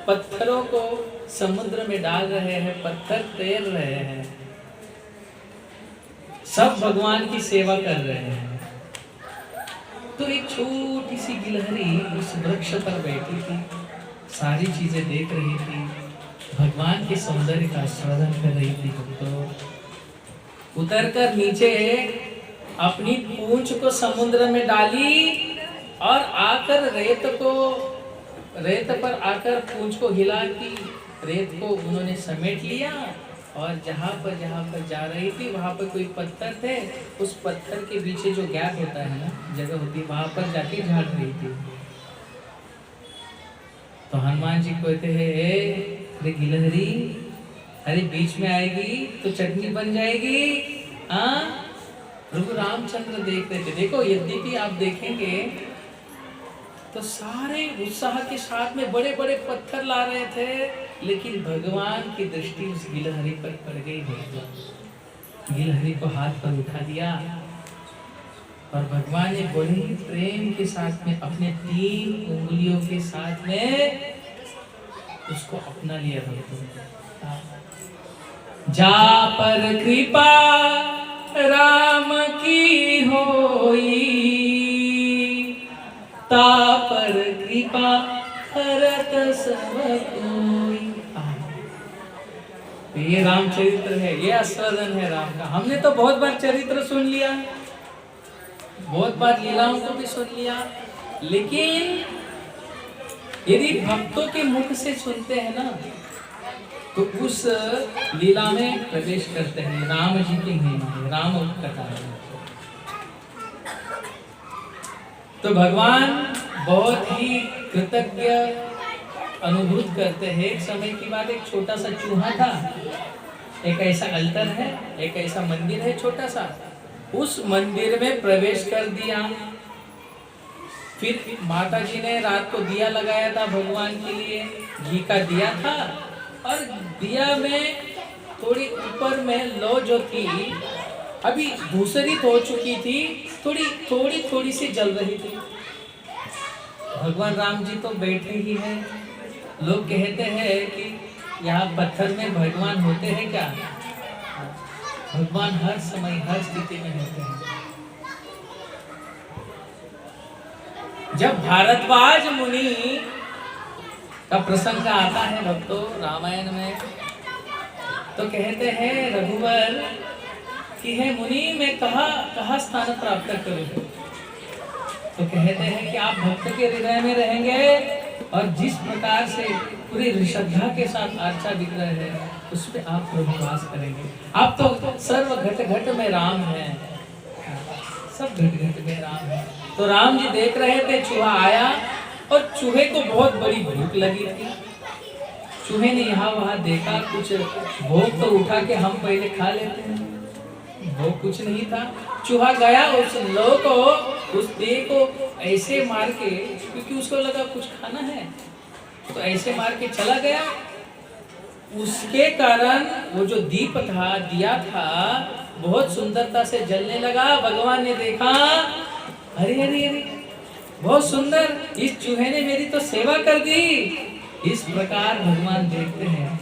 पत्थरों को समुद्र में डाल रहे हैं, पत्थर तैर रहे हैं, सब भगवान की सेवा कर रहे हैं। तो एक छोटी सी गिलहरी उस वृक्ष पर बैठी थी, सारी चीजें देख रही थी, भगवान के सौंदर्य का आस्वादन कर रही थी। तो उतरकर नीचे अपनी पूंछ को समुद्र में डाली और आकर रेत पर आकर पूंछ को हिला की रेत को उन्होंने समेट लिया, और जहाँ पर जा रही थी वहाँ पर कोई पत्थर थे, उस पत्थर के पीछे जो गैप होता है ना, जगह होती है, वहाँ पर जाके झाड़ रही थी। तो हनुमान जी कहते हैं, अरे गिलहरी, अरे बीच में आएगी तो चटनी बन जाएगी। हाँ, प्रभु रामचंद्र देख रहे थे। देखो, यद्यपि आप देखेंगे तो सारे उत्साह के साथ में बड़े बड़े पत्थर ला रहे थे, लेकिन भगवान की दृष्टि उस गिलहरी पर पड़ गई। गिलहरी को हाथ पर उठा दिया और भगवान ने बड़े ही प्रेम के साथ में अपने 3 उंगलियों के साथ में उसको अपना लिया। जा पर कृपा राम की होई, ता पर कृपा हरत सब कोई। ये रामचरित्र है, ये आस्वादन है राम का। हमने तो बहुत बार चरित्र सुन लिया, बहुत बार लीलाओं को भी सुन लिया, लेकिन यदि भक्तों के मुख से सुनते हैं ना तो उस लीला में प्रवेश करते हैं। राम जी की महिमा है, राम कथा है। तो भगवान बहुत ही कृतज्ञ अनुभूत करते हैं। एक समय की बात, एक छोटा सा चूहा था, एक ऐसा अल्टर है, एक ऐसा मंदिर है छोटा सा, उस मंदिर में प्रवेश कर दिया। फिर माता जी ने रात को दिया लगाया था भगवान के लिए, घी का दिया था, और दिया में थोड़ी ऊपर में लौ जो थी अभी धूसरित हो चुकी थी, थोड़ी सी जल रही थी। भगवान राम जी तो बैठे ही हैं। लोग कहते हैं कि यहाँ पत्थर में भगवान होते हैं क्या? भगवान हर समय हर स्थिति में होते हैं। जब भारद्वाज मुनि का प्रसंग आता है भक्तों रामायण में, तो कहते हैं रघुवर कि हे मुनि मैं कहाँ स्थान प्राप्त करूं? तो कहते हैं कि आप भक्त के हृदय में रहेंगे और जिस प्रकार से पूरी श्रद्धा के साथ अर्चा विग्रह है उस पे आप प्रभुवास करेंगे। आप तो सर्व घट घट में राम हैं, सब घट घट में राम है। तो राम जी देख रहे थे, चूहा आया और चूहे को बहुत बड़ी भूख लगी थी। चूहे ने यहाँ वहाँ देखा, कुछ भोग तो उठा के हम पहले खा लेते हैं, वो कुछ नहीं था। चूहा गया उस लौ को, उस दे को ऐसे मार के, क्योंकि उसको लगा कुछ खाना है, तो ऐसे मार के चला गया। उसके कारण वो जो दीप था, दिया था, बहुत सुंदरता से जलने लगा। भगवान ने देखा, अरे अरे अरे बहुत सुंदर, इस चूहे ने मेरी तो सेवा कर दी। इस प्रकार भगवान देखते हैं,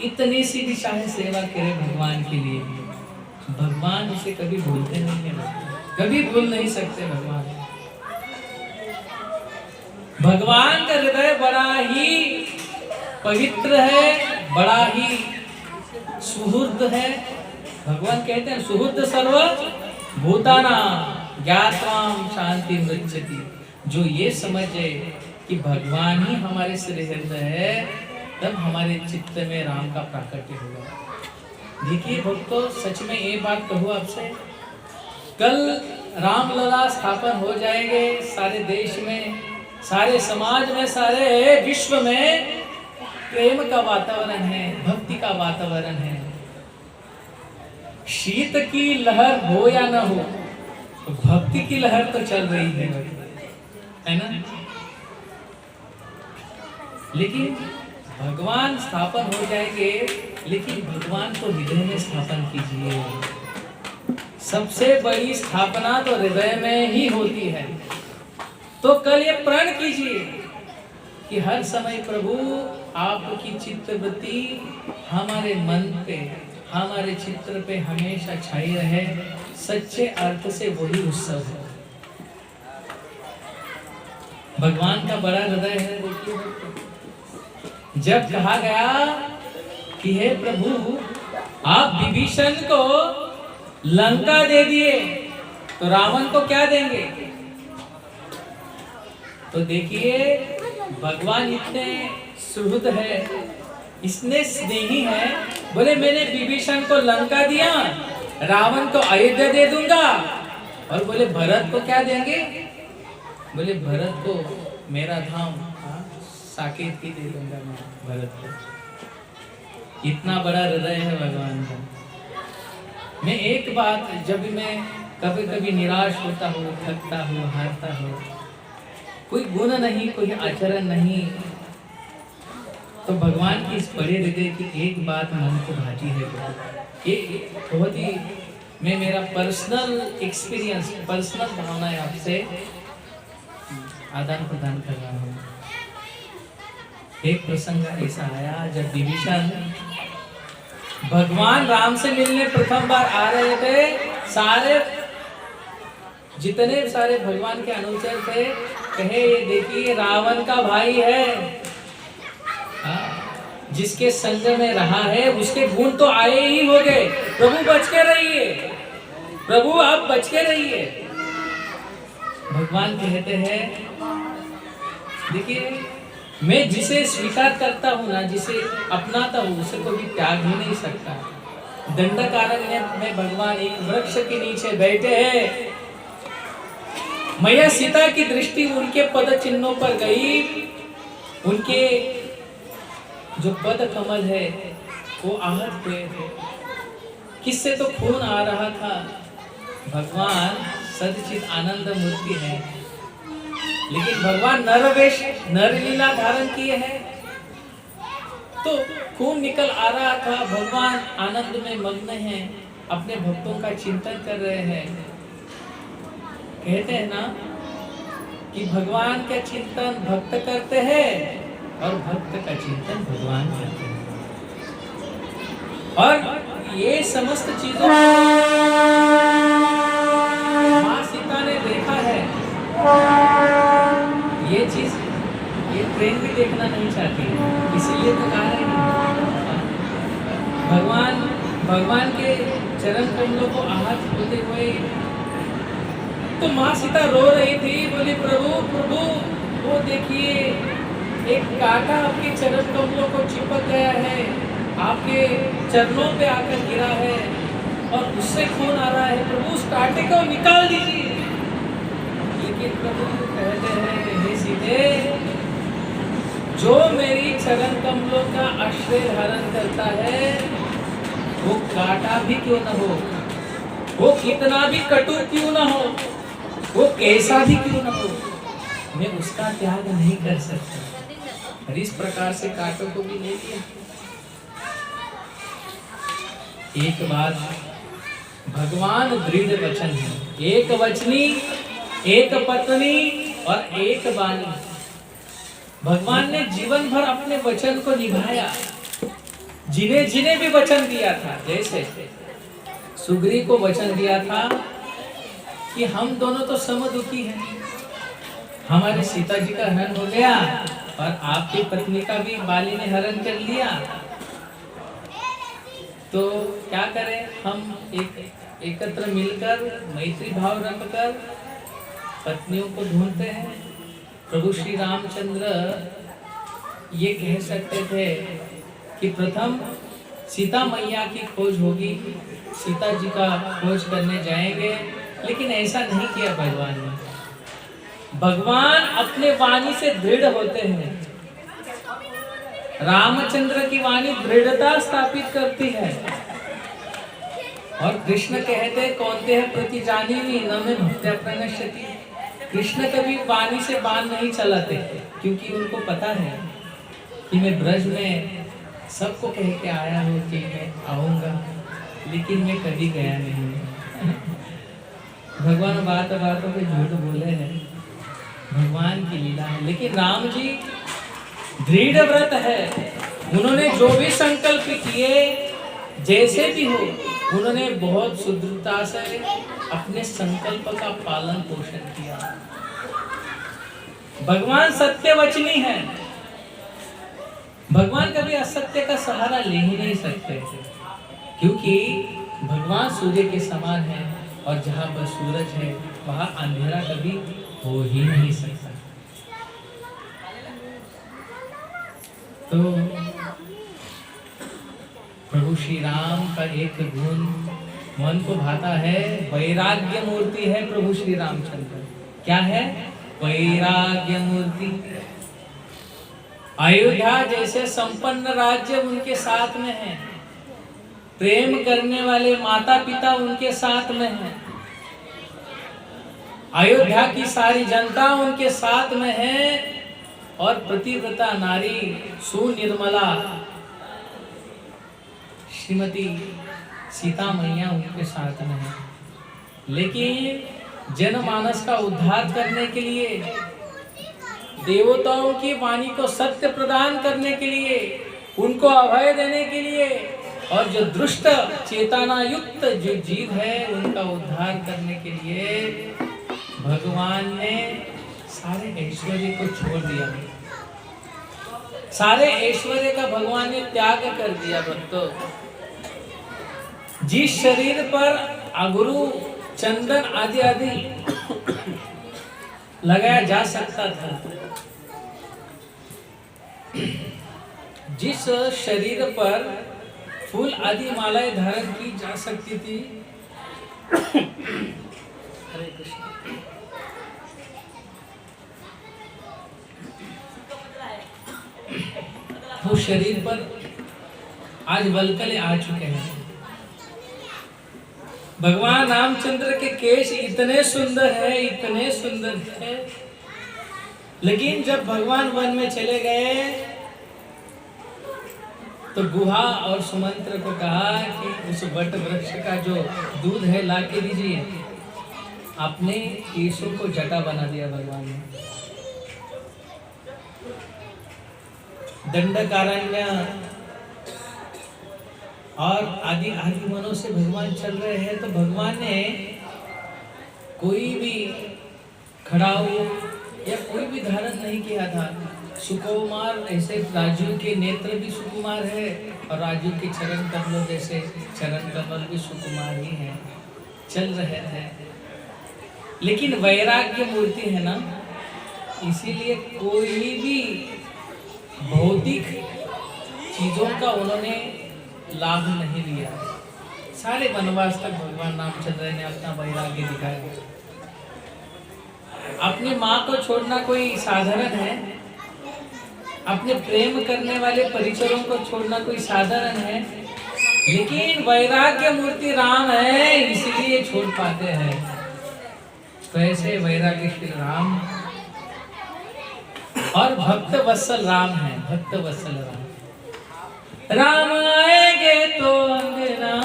इतनी सी भी चाहे सेवा करे भगवान के लिए, भगवान उसे कभी भूलते नहीं है, कभी भूल नहीं सकते भगवान। भगवान का हृदय बड़ा ही पवित्र है, बड़ा ही सुहृद है। भगवान कहते हैं सुहृद सर्व भूताना ज्ञात्वाम शांति मृच्छति। जो ये समझे कि भगवान ही हमारे श्रीहृद है, तब हमारे चित्त में राम का प्राकट्य होगा। देखिए भक्तों, सच में ये बात कहूँ आपसे, कल रामलला स्थापन हो जाएंगे सारे देश में, सारे समाज में, सारे विश्व में प्रेम का वातावरण है, भक्ति का वातावरण है। शीत की लहर हो या न हो, भक्ति की लहर तो चल रही है ना। लेकिन भगवान स्थापन हो जाएंगे, लेकिन भगवान को हृदय में स्थापन कीजिए। सबसे बड़ी स्थापना तो हृदय में ही होती है। तो कल ये प्रण कीजिए कि हर समय प्रभु आपकी चित्तवृत्ति हमारे मन पे, हमारे चित्र पे हमेशा छाई रहे। सच्चे अर्थ से वही उत्सव है। भगवान का बड़ा हृदय है। देखिए जब कहा गया कि हे प्रभु आप विभीषण को लंका दे दिए, तो रावण को क्या देंगे? तो देखिए भगवान इतने सुहृद है, इतने स्नेही है, बोले मैंने विभीषण को लंका दिया, रावण को अयोध्या दे दूंगा। और बोले भरत को क्या देंगे? बोले भरत को मेरा धाम साकेत की दे दूंगा मैं भरत को। इतना बड़ा हृदय है भगवान का। मैं एक बात, जब मैं कभी कभी निराश होता हूँ, थकता हूँ, हारता हूँ, कोई गुण नहीं, कोई आचरण नहीं, तो भगवान की इस बड़े हृदय की एक बात मन को भाती है। ये बहुत ही, मैं मेरा पर्सनल एक्सपीरियंस, पर्सनल भावना है आपसे आदान प्रदान कर रहा हूँ। एक प्रसंग ऐसा आया जब विभीषण भगवान राम से मिलने प्रथम बार आ रहे थे, सारे जितने सारे भगवान के अनुचर थे, कहे ये देखिए रावण का भाई है, जिसके संग में रहा है उसके गुण तो आए ही हो गए। प्रभु बच के रहिए, प्रभु आप बच के रहिए। भगवान कहते हैं देखिए मैं जिसे स्वीकार करता हूँ ना, जिसे अपनाता हूँ, उसे कभी त्याग ही नहीं सकता। दंडकारण्य में भगवान एक वृक्ष के नीचे बैठे हैं, मैया सीता की दृष्टि उनके पद चिन्हों पर गई, उनके जो पद कमल है वो आहत हुए थे। किससे तो खून आ रहा था। भगवान सदचित आनंद मूर्ति है, लेकिन भगवान नरवेश नरलीला धारण किए हैं, तो खून निकल आ रहा था। भगवान आनंद में मग्न हैं, अपने भक्तों का चिंतन कर रहे हैं। कहते हैं ना कि भगवान का चिंतन भक्त करते हैं और भक्त का चिंतन भगवान करते हैं। और ये समस्त चीजों माँ सीता ने देखा है। ये चीज ये ट्रेन भी देखना नहीं चाहती, इसीलिए तो कहा है भगवान के चरण कमलों को आहत होते हुए तो माँ सीता रो रही थी, बोली प्रभु प्रभु वो देखिए एक कांटा आपके चरण कमलों को चिपक गया है, आपके चरणों पे आकर गिरा है और उससे खून आ रहा है, प्रभु उस कांटे को निकाल दीजिए। लेकिन प्रभु कहते हैं हे सीते, जो मेरी चरण कमलों का आश्रय धारण करता है वो कांटा भी क्यों न हो, वो कितना भी कटु क्यों न हो, वो कैसा भी क्यों न हो, मैं उसका त्याग नहीं कर सकता। और इस प्रकार से कांटों को भी ले लिया। एक बात भगवान दृढ़ वचन है, एक वचनी, एक पत्नी और एक वाणी। भगवान ने जीवन भर अपने वचन को निभाया, जिन्हें जिन्हें भी वचन दिया था। जैसे सुग्री को वचन दिया था कि हम दोनों तो समदुखी हैं, हमारे सीता जी का हरण हो गया और आपकी पत्नी का भी बाली ने हरण कर लिया, तो क्या करें, हम एकत्र मिलकर मैत्री भाव रखकर पत्नियों को ढूंढते हैं। प्रभु श्री रामचंद्र ये कह सकते थे कि प्रथम सीता मैया की खोज होगी, सीता जी का खोज करने जाएंगे, लेकिन ऐसा नहीं किया भगवान ने। भगवान अपने वाणी से दृढ़ होते हैं। रामचंद्र की वाणी दृढ़ता स्थापित करती है। और कृष्ण कहते कौनते हैं प्रतिजानीनि न में भक्त्या प्रणश्यति। कृष्ण कभी वाणी से बाण नहीं चलाते, क्योंकि उनको पता है कि मैं ब्रज में सबको कह के आया हूँ कि मैं आऊंगा, लेकिन मैं कभी गया नहीं। भगवान बात बातों पे झूठ बोले हैं, भगवान की लीला है। लेकिन राम जी दृढ़ व्रत है, उन्होंने जो भी संकल्प किए, जैसे भी हो, उन्होंने बहुत सुदृढ़ता से अपने संकल्प का पालन पोषण किया। भगवान सत्य वचनी है, भगवान कभी असत्य का सहारा ले ही नहीं सकते, क्योंकि भगवान सूर्य के समान है और जहां पर सूरज है वहां अंधेरा कभी हो ही नहीं सकता। तो प्रभु श्री राम का एक गुण मन को भाता है, वैराग्य मूर्ति है प्रभु श्री रामचंद्र। क्या है? वैराग्य मूर्ति। अयोध्या जैसे संपन्न राज्य उनके साथ में है, प्रेम करने वाले माता पिता उनके साथ में है, अयोध्या की सारी जनता उनके साथ में है, और प्रतिव्रता नारी सुनिर्मला श्रीमती सीता मैया उनके साथ में है। लेकिन जनमानस का उद्धार करने के लिए, देवताओं की वाणी को सत्य प्रदान करने के लिए, उनको अभय देने के लिए, और जो दुष्ट चेतना युक्त जो जीव है उनका उद्धार करने के लिए भगवान ने सारे ऐश्वर्य को छोड़ दिया, सारे ऐश्वर्य का भगवान ने त्याग कर दिया। भक्तों, जिस शरीर पर अगुरु चंदन आदि आदि लगाया जा सकता था, जिस शरीर पर फूल आदि मालाएं धारण की जा सकती थी, हरे कृष्ण, वो शरीर पर आज वलकले आ चुके हैं। भगवान रामचंद्र के केश इतने सुंदर है, इतने सुंदर है, लेकिन जब भगवान वन में चले गए तो गुहा और सुमंत्र को कहा कि उस वट वृक्ष का जो दूध है ला के दीजिए। अपने केशों को जटा बना दिया भगवान ने। दंडकारण्य और आदि आदि वनों से भगवान चल रहे हैं, तो भगवान ने कोई भी खड़ाऊ या कोई भी धारण नहीं किया था। सुकुमार, ऐसे राजू के नेत्र भी सुकुमार है और राजू के चरण कमलों जैसे चरण कमल भी सुकुमार ही है, चल रहे थे। लेकिन वैराग्य मूर्ति है ना, इसीलिए कोई भी भौतिक चीजों का उन्होंने लाभ नहीं लिया। सारे वनवास तक भगवान रामचंद्र ने अपना वैराग्य दिखाया। अपनी माँ को छोड़ना कोई साधारण है, अपने प्रेम करने वाले परिचरों को छोड़ना कोई साधारण है, लेकिन वैराग्य मूर्ति राम है, इसलिए छोड़ पाते हैं। तो ऐसे वैराग्य श्री राम और भक्त वत्सल राम है, भक्त वत्सल राम। राम आएंगे तो अंगना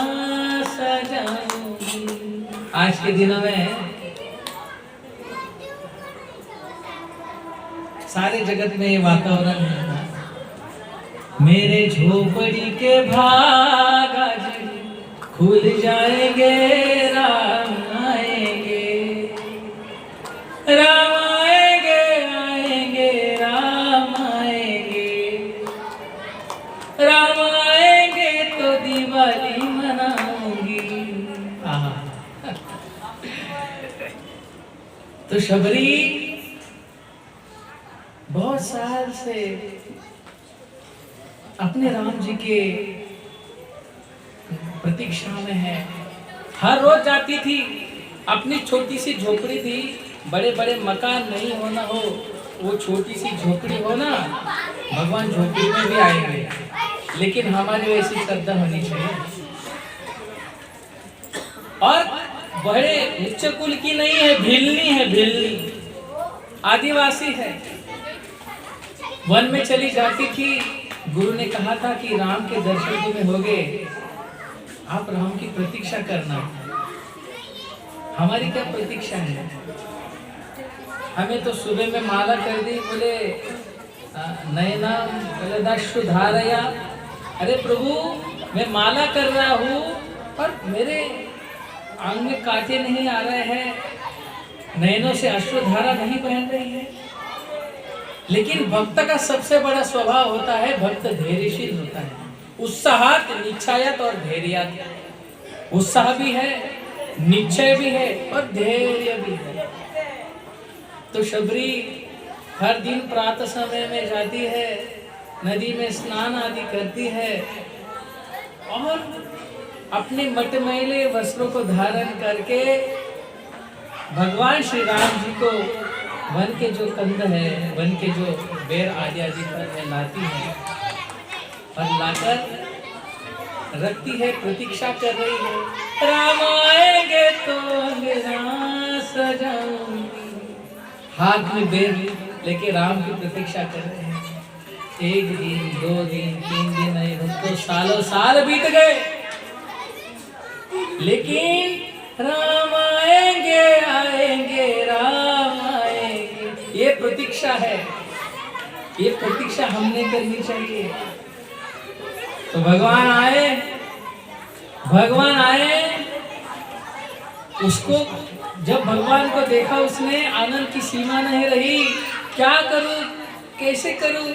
सजाऊंगी। आज के दिनों में सारे जगत में ये वातावरण है, मेरे झोपड़ी के भाग आज खुल जाएंगे, राम आएंगे, राम आएंगे, आएंगे, राम आएंगे, राम आएंगे तो दिवाली मनाऊंगी। तो शबरी बहुत साल से अपने राम जी के प्रतीक्षा में है। हर रोज जाती थी, अपनी छोटी सी झोपड़ी थी, बड़े बड़े मकान नहीं होना हो, वो छोटी सी झोपड़ी हो ना, भगवान झोपड़ी में भी आएंगे, लेकिन हमारी वैसी श्रद्धा होनी चाहिए। और बड़े उच्च कुल की नहीं है, भिल्ली है, भिल्ली आदिवासी है। वन में चली जाती थी, गुरु ने कहा था कि राम के दर्शन तुम्हें हो गए, आप राम की प्रतीक्षा करना। हमारी क्या प्रतीक्षा है? हमें तो सुबह में माला कर दी, बोले नैना कलदाशु धारया। अरे प्रभु, मैं माला कर रहा हूँ और मेरे आंग में कांटे नहीं आ रहे हैं, नैनों से अश्रुधारा नहीं बहन रही है। लेकिन भक्त का सबसे बड़ा स्वभाव होता है, भक्त धैर्यशील होता है, उत्साहत, निश्चयत और धैर्यत। उत्साह भी है, निश्चय भी है और धैर्य भी है। तो शबरी हर दिन प्रातः समय में जाती है, नदी में स्नान आदि करती है और अपने मटमैले वस्त्रों को धारण करके भगवान श्री राम जी को वन के जो कंद है, वन के जो बेर आदि आदि फल है लाती है और लाकर रखती है, प्रतीक्षा कर रही है। राम आएंगे तो अंगना सजाऊंगी। हाथ में बेर लेके राम की प्रतीक्षा कर रहे हैं। एक दिन, 2 दिन, 3 दिन नहीं, तो सालों साल बीत गए, लेकिन राम आएंगे, आएंगे, राम आएंगे, ये प्रतीक्षा है। ये प्रतीक्षा हमने करनी चाहिए। तो भगवान आए, भगवान आए, उसको जब भगवान को देखा उसने, आनंद की सीमा नहीं रही। क्या करूं, कैसे करूं,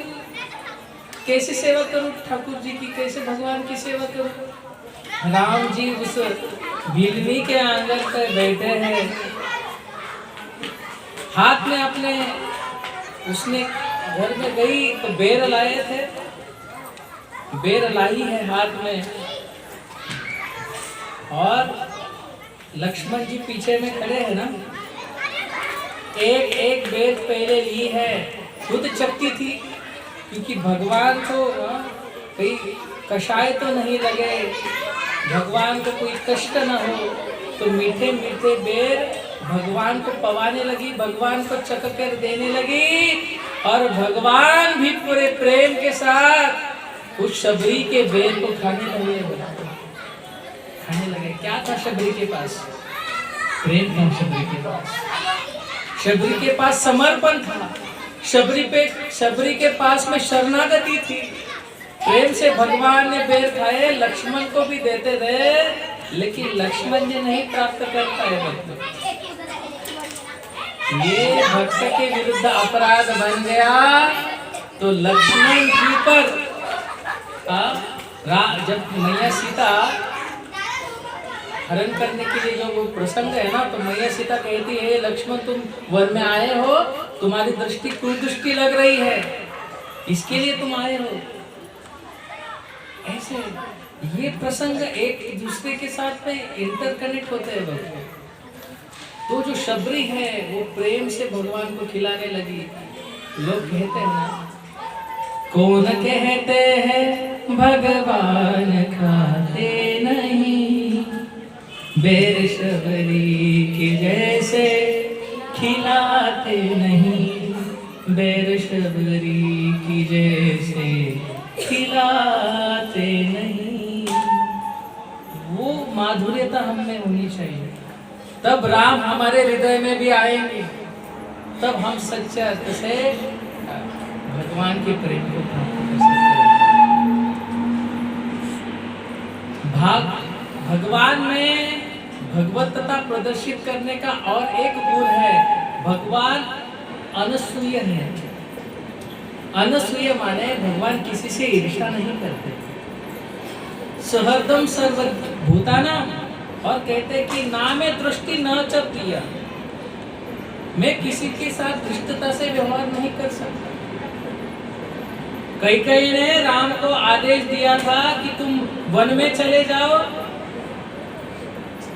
कैसे सेवा करूं ठाकुर जी की, कैसे भगवान की सेवा करूं। राम जी उस भीलनी के आंगन पर बैठे हैं, हाथ में अपने, उसने घर में गई तो बेर लाए थे, बेर लाई है हाथ में, और लक्ष्मण जी पीछे में खड़े हैं ना, एक एक बेर पहले ली है, खुद चपटी थी, क्योंकि भगवान को कोई कषाय तो नहीं लगे, भगवान को कोई कष्ट न हो, तो मीठे मीठे बेर भगवान को पवाने लगी, भगवान को चख कर देने लगी, और भगवान भी पूरे प्रेम के साथ उस शबरी के बेर को खाने लगे, खाने लगे। क्या था शबरी के पास? प्रेम था शबरी के पास, शबरी के पास समर्पण था, शबरी के पास में शरणागति थी। प्रेम से भगवान ने बेर खाए, लक्ष्मण को भी देते रहे, लेकिन लक्ष्मण जी नहीं प्राप्त कर पाए भक्त। ये भक्त के विरुद्ध अपराध बन गया, तो लक्ष्मण जी पर जब मैया सीता हरण करने के लिए जो वो प्रसंग है ना, तो मैया सीता कहती है, लक्ष्मण तुम वन में आए हो, तुम्हारी दृष्टि कुदृष्टि लग रही है, इसके लिए तुम आए हो। ऐसे ये प्रसंग एक दूसरे के साथ में इंटरकनेक्ट होते हैं भक्त। तो जो शबरी है वो प्रेम से भगवान को खिलाने लगी। लोग कहते हैं ना, कौन कहते हैं भगवान खाते नहीं, बेर शबरी के जैसे खिलाते नहीं, बेर शबरी की जैसे खिलाते नहीं। वो माधुर्यता हमें होनी चाहिए, तब राम हमारे हृदय में भी आएंगे, तब हम सच्चे अर्थ से भगवान के प्रेम को प्राप्त कर सकते हैं। भगवान में भगवतता प्रदर्शित करने का और एक गुण है, भगवान अनसूय है। अनसूय माने भगवान किसी से ईर्ष्या नहीं करते, सहृदम सर्वभूतानां, और कहते कि ना में दृष्टि न च प्रिया, मैं किसी के साथ धृष्टता से व्यवहार नहीं कर सकता। कैकेयी ने राम को आदेश दिया था कि तुम वन में चले जाओ,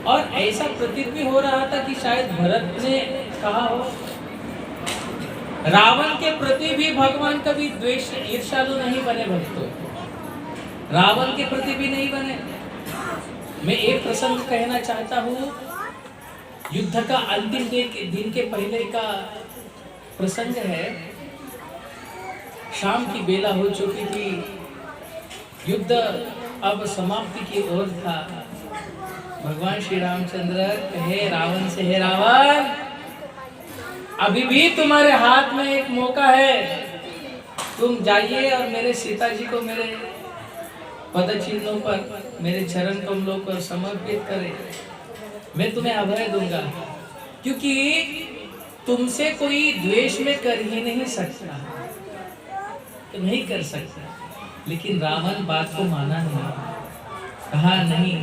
और ऐसा प्रतीत भी हो रहा था कि शायद भरत ने कहा हो। रावण के प्रति भी भगवान कभी द्वेष ईर्ष्यालु नहीं बने भक्तों, रावण के प्रति भी नहीं बने। मैं एक प्रसंग कहना चाहता हूँ, युद्ध का अंतिम दिन के पहले का प्रसंग है। शाम की बेला हो चुकी थी, युद्ध अब समाप्ति की ओर था। भगवान श्री रामचंद्र कहे रावण से, हे रावण, अभी भी तुम्हारे हाथ में एक मौका है, तुम जाइए और मेरे सीता जी को मेरे पद चिन्हों पर, मेरे चरण कमलों पर समर्पित करें, मैं तुम्हें अभय दूंगा, क्योंकि तुमसे कोई द्वेष में कर ही नहीं सकता, तो नहीं कर सकता। लेकिन रावण बात को माना नहीं, कहा नहीं,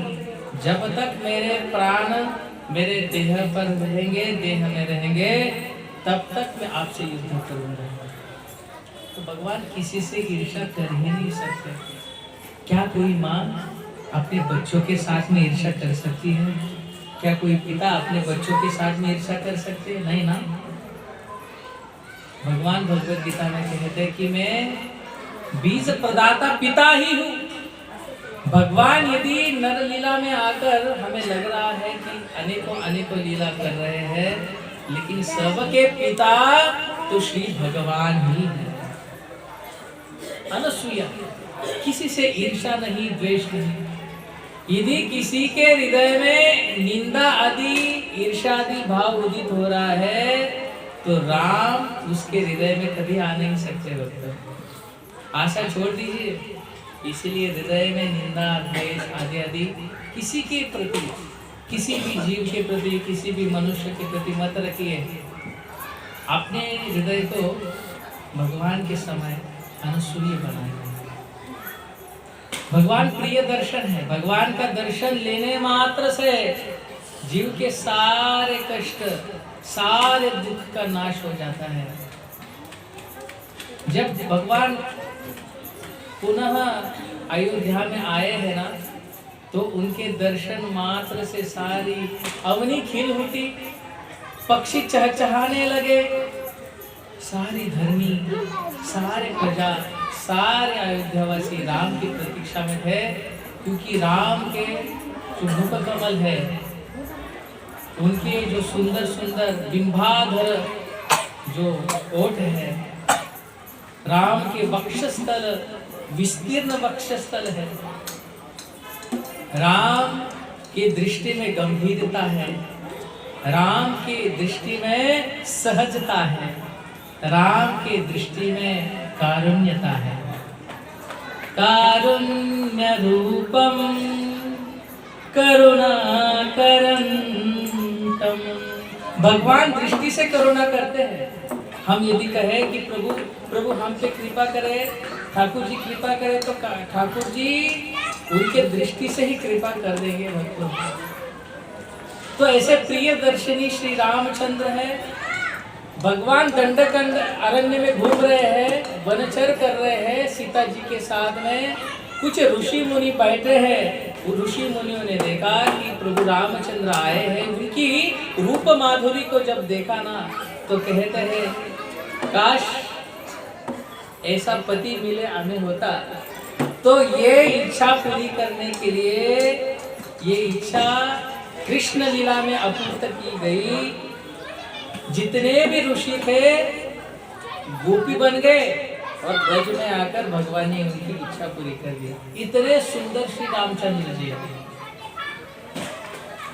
जब तक मेरे प्राण मेरे देह पर रहेंगे, देह में रहेंगे, तब तक मैं आपसे युद्ध करूंगा। तो भगवान किसी से ईर्ष्या कर ही नहीं सकते। क्या कोई माँ अपने बच्चों के साथ में ईर्ष्या कर सकती है? क्या कोई पिता अपने बच्चों के साथ में ईर्ष्या कर सकते हैं? नहीं ना। भगवान भगवत गीता में कहते हैं कि मैं बीज प्रदाता पिता ही हूँ। भगवान यदि नर लीला में आकर हमें लग रहा है कि अनेकों अनेकों लीला कर रहे हैं, लेकिन सबके पिता तो श्री भगवान ही है। अनसूया, किसी से ईर्ष्या नहीं, द्वेष नहीं। यदि किसी के हृदय में निंदा आदि ईर्ष्या आदि भाव उदित हो रहा है, तो राम उसके हृदय में कभी आ नहीं सकते भक्त। आशा छोड़ दीजिए। इसीलिए हृदय में निंदा, द्वेष आदि आदि किसी के प्रति किसी भी जीव के प्रति, किसी भी मनुष्य के प्रति मत रखिए। अपने हृदय को भगवान के समय अनुसूय बनाए। भगवान प्रिय दर्शन है। भगवान का दर्शन लेने मात्र से जीव के सारे कष्ट, सारे दुख का नाश हो जाता है। जब भगवान पुनः अयोध्या में आए हैं ना, तो उनके दर्शन मात्र से सारी अवनी खिल उठी, पक्षी चहचहाने लगे। सारी धर्मी, सारे प्रजा, सारे अयोध्यावासी राम की प्रतीक्षा में थे, क्योंकि राम के जो मुख कमल है, उनके जो सुंदर सुंदर बिंबाधर जो ओठ है, राम के वक्षस्थल विस्तीर्ण वक्षस्थल है, राम की दृष्टि में गंभीरता है, राम की दृष्टि में सहजता है, राम की दृष्टि में कारुण्यता है। कारुण्य रूपम करुणाकरंतम। भगवान दृष्टि से करुणा करते हैं। हम यदि कहें कि प्रभु प्रभु हम पे कृपा करे, ठाकुर जी कृपा करे, तो ठाकुर जी उनके दृष्टि से ही कृपा कर देंगे भक्तों। तो ऐसे प्रिय दर्शनी श्री रामचंद्र है। भगवान दंडकंड अरण्य में घूम रहे हैं, वनचर कर रहे हैं सीता जी के साथ में। कुछ ऋषि मुनि बैठे हैं। ऋषि मुनियों ने देखा कि प्रभु रामचंद्र आए हैं। उनकी रूप माधुरी को जब देखा ना, तो कहते हैं काश ऐसा पति मिले हमें होता। तो ये इच्छा पूरी करने के लिए, ये इच्छा कृष्ण लीला में अपूर्त की गई। जितने भी ऋषि थे गोपी बन गए और ब्रज में आकर भगवान ने उनकी इच्छा पूरी कर दी। इतने सुंदर श्री रामचंद्र जी।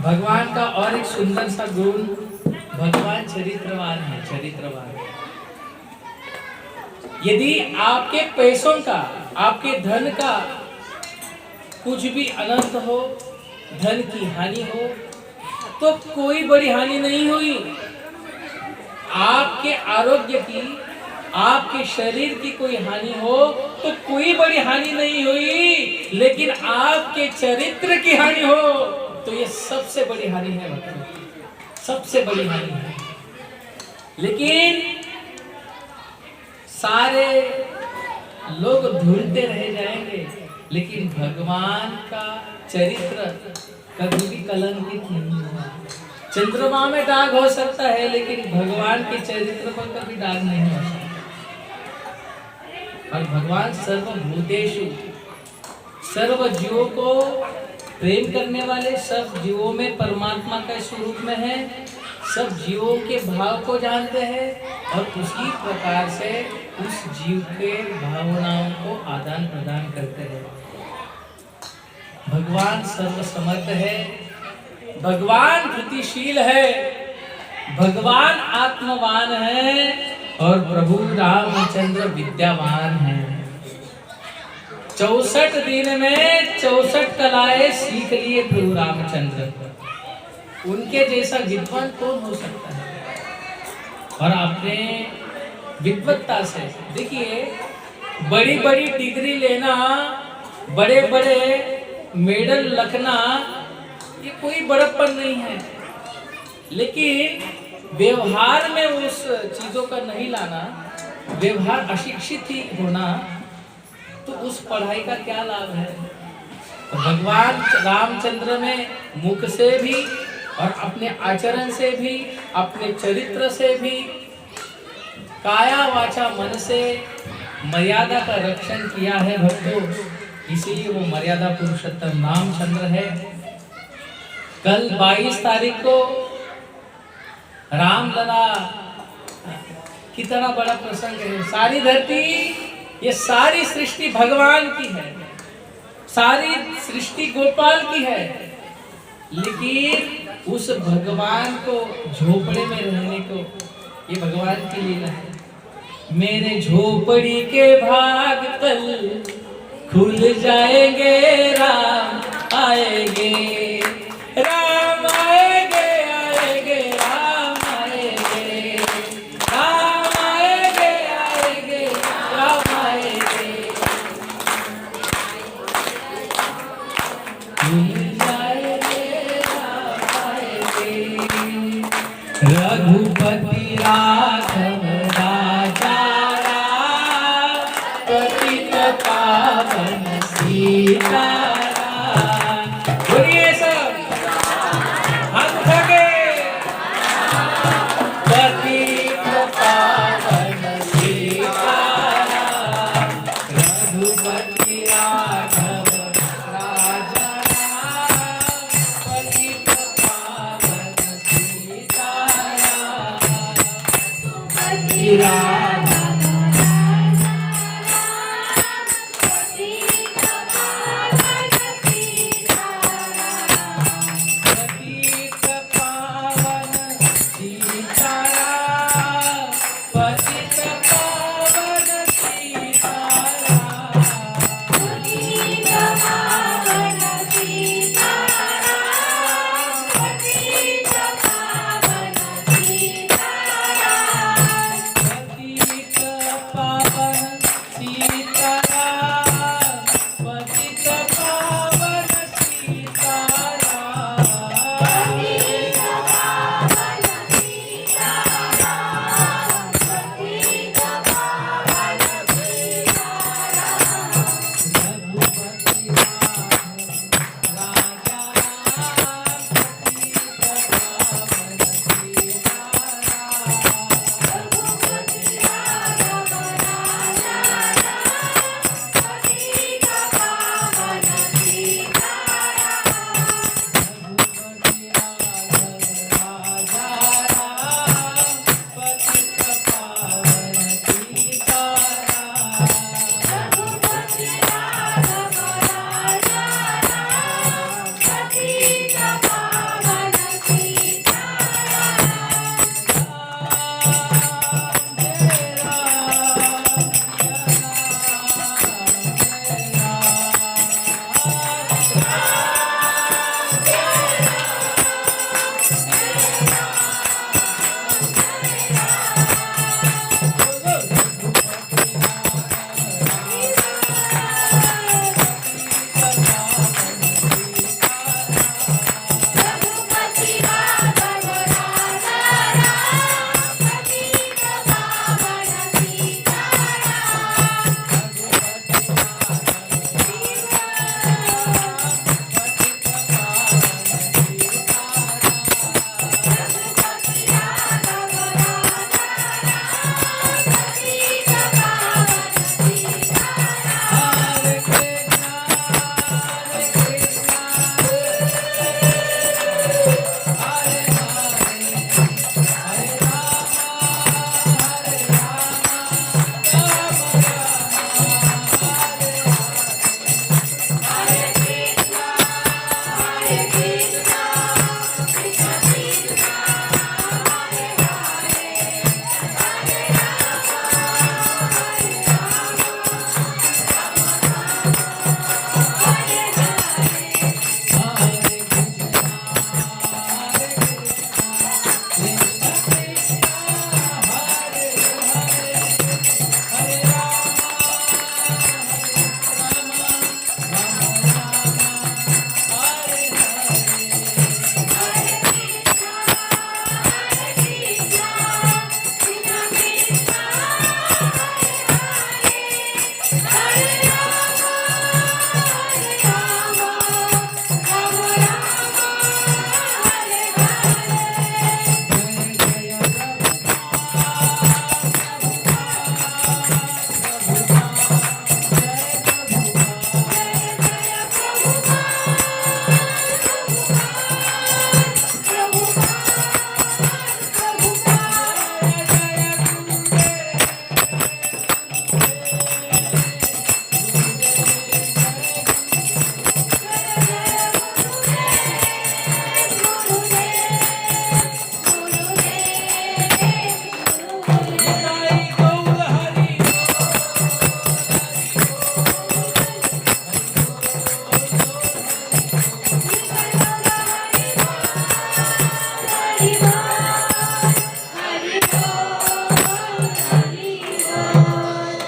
भगवान का और एक सुंदर सा गुण, भगवान चरित्रवान है। चरित्रवान। यदि आपके पैसों का, आपके धन का कुछ भी अनर्थ हो, धन की हानि हो, तो कोई बड़ी हानि नहीं हुई। आपके आरोग्य की, आपके शरीर की कोई हानि हो तो कोई बड़ी हानि नहीं हुई, लेकिन आपके चरित्र की हानि हो तो ये सबसे बड़ी हानि है भक्तों, सबसे बड़ी हानि है। लेकिन सारे लोग ढूंढते रह जाएंगे, लेकिन भगवान का चरित्र कभी भी कलंकित नहीं हुआ। चंद्रमा में दाग हो सकता है, लेकिन भगवान के चरित्र पर कभी दाग नहीं हो सकता। और भगवान सर्वभूतेषु, सर्व जीवों को प्रेम करने वाले, सब जीवों में परमात्मा का स्वरूप में है, सब जीवों के भाव को जानते हैं और उसी प्रकार से उस जीव के भावनाओं को आदान प्रदान करते हैं। भगवान सर्वसमर्थ है, भगवान धृतिशील है, भगवान आत्मवान है और प्रभु रामचंद्र विद्यावान है। 64 दिन में 64 कलाएं सीख लिए प्रभु रामचंद्र। उनके जैसा विद्वान कौन हो सकता है? और अपने विद्वत्ता से देखिए, बड़ी बड़ी डिग्री लेना, बड़े बड़े मेडल रखना, ये कोई बड़प्पन नहीं है। लेकिन व्यवहार में उस चीजों का नहीं लाना, व्यवहार अशिक्षित ही होना, तो उस पढ़ाई का क्या लाभ है? तो भगवान रामचंद्र में मुख से भी और अपने आचरण से भी, अपने चरित्र से भी, काया वाचा मन से मर्यादा का रक्षण किया है भक्तों। इसीलिए वो मर्यादा पुरुषोत्तम रामचंद्र है। कल 22 तारीख को रामलला, कितना बड़ा प्रसंग है। सारी धरती, ये सारी सृष्टि भगवान की है, सारी सृष्टि गोपाल की है, लेकिन उस भगवान को झोपड़े में रहने को, ये भगवान की लीला है। मेरे झोपड़ी के भाग कल खुल जाएंगे, राम आएंगे, राम श्री राधा पतित पावन सीताराम पतित पावन सीताराम पतित पावन सीताराम पतित पावन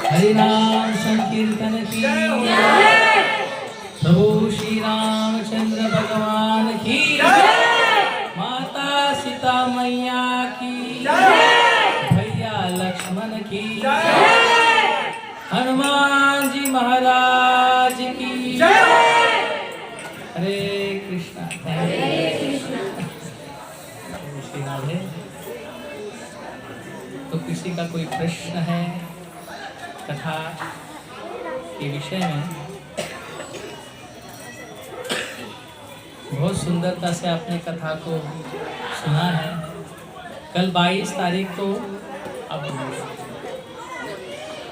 हरिनाम संकीर्तन की प्रभु श्री रामचंद्र भगवान की माता सीता मैया की भैया लक्ष्मण की हनुमान जी महाराज की हरे कृष्णा श्री राधे। तो किसी का कोई प्रश्न है कथा के विषय में? बहुत सुंदरता से आपने कथा को सुना है। कल 22 तारीख को अब बोलिए।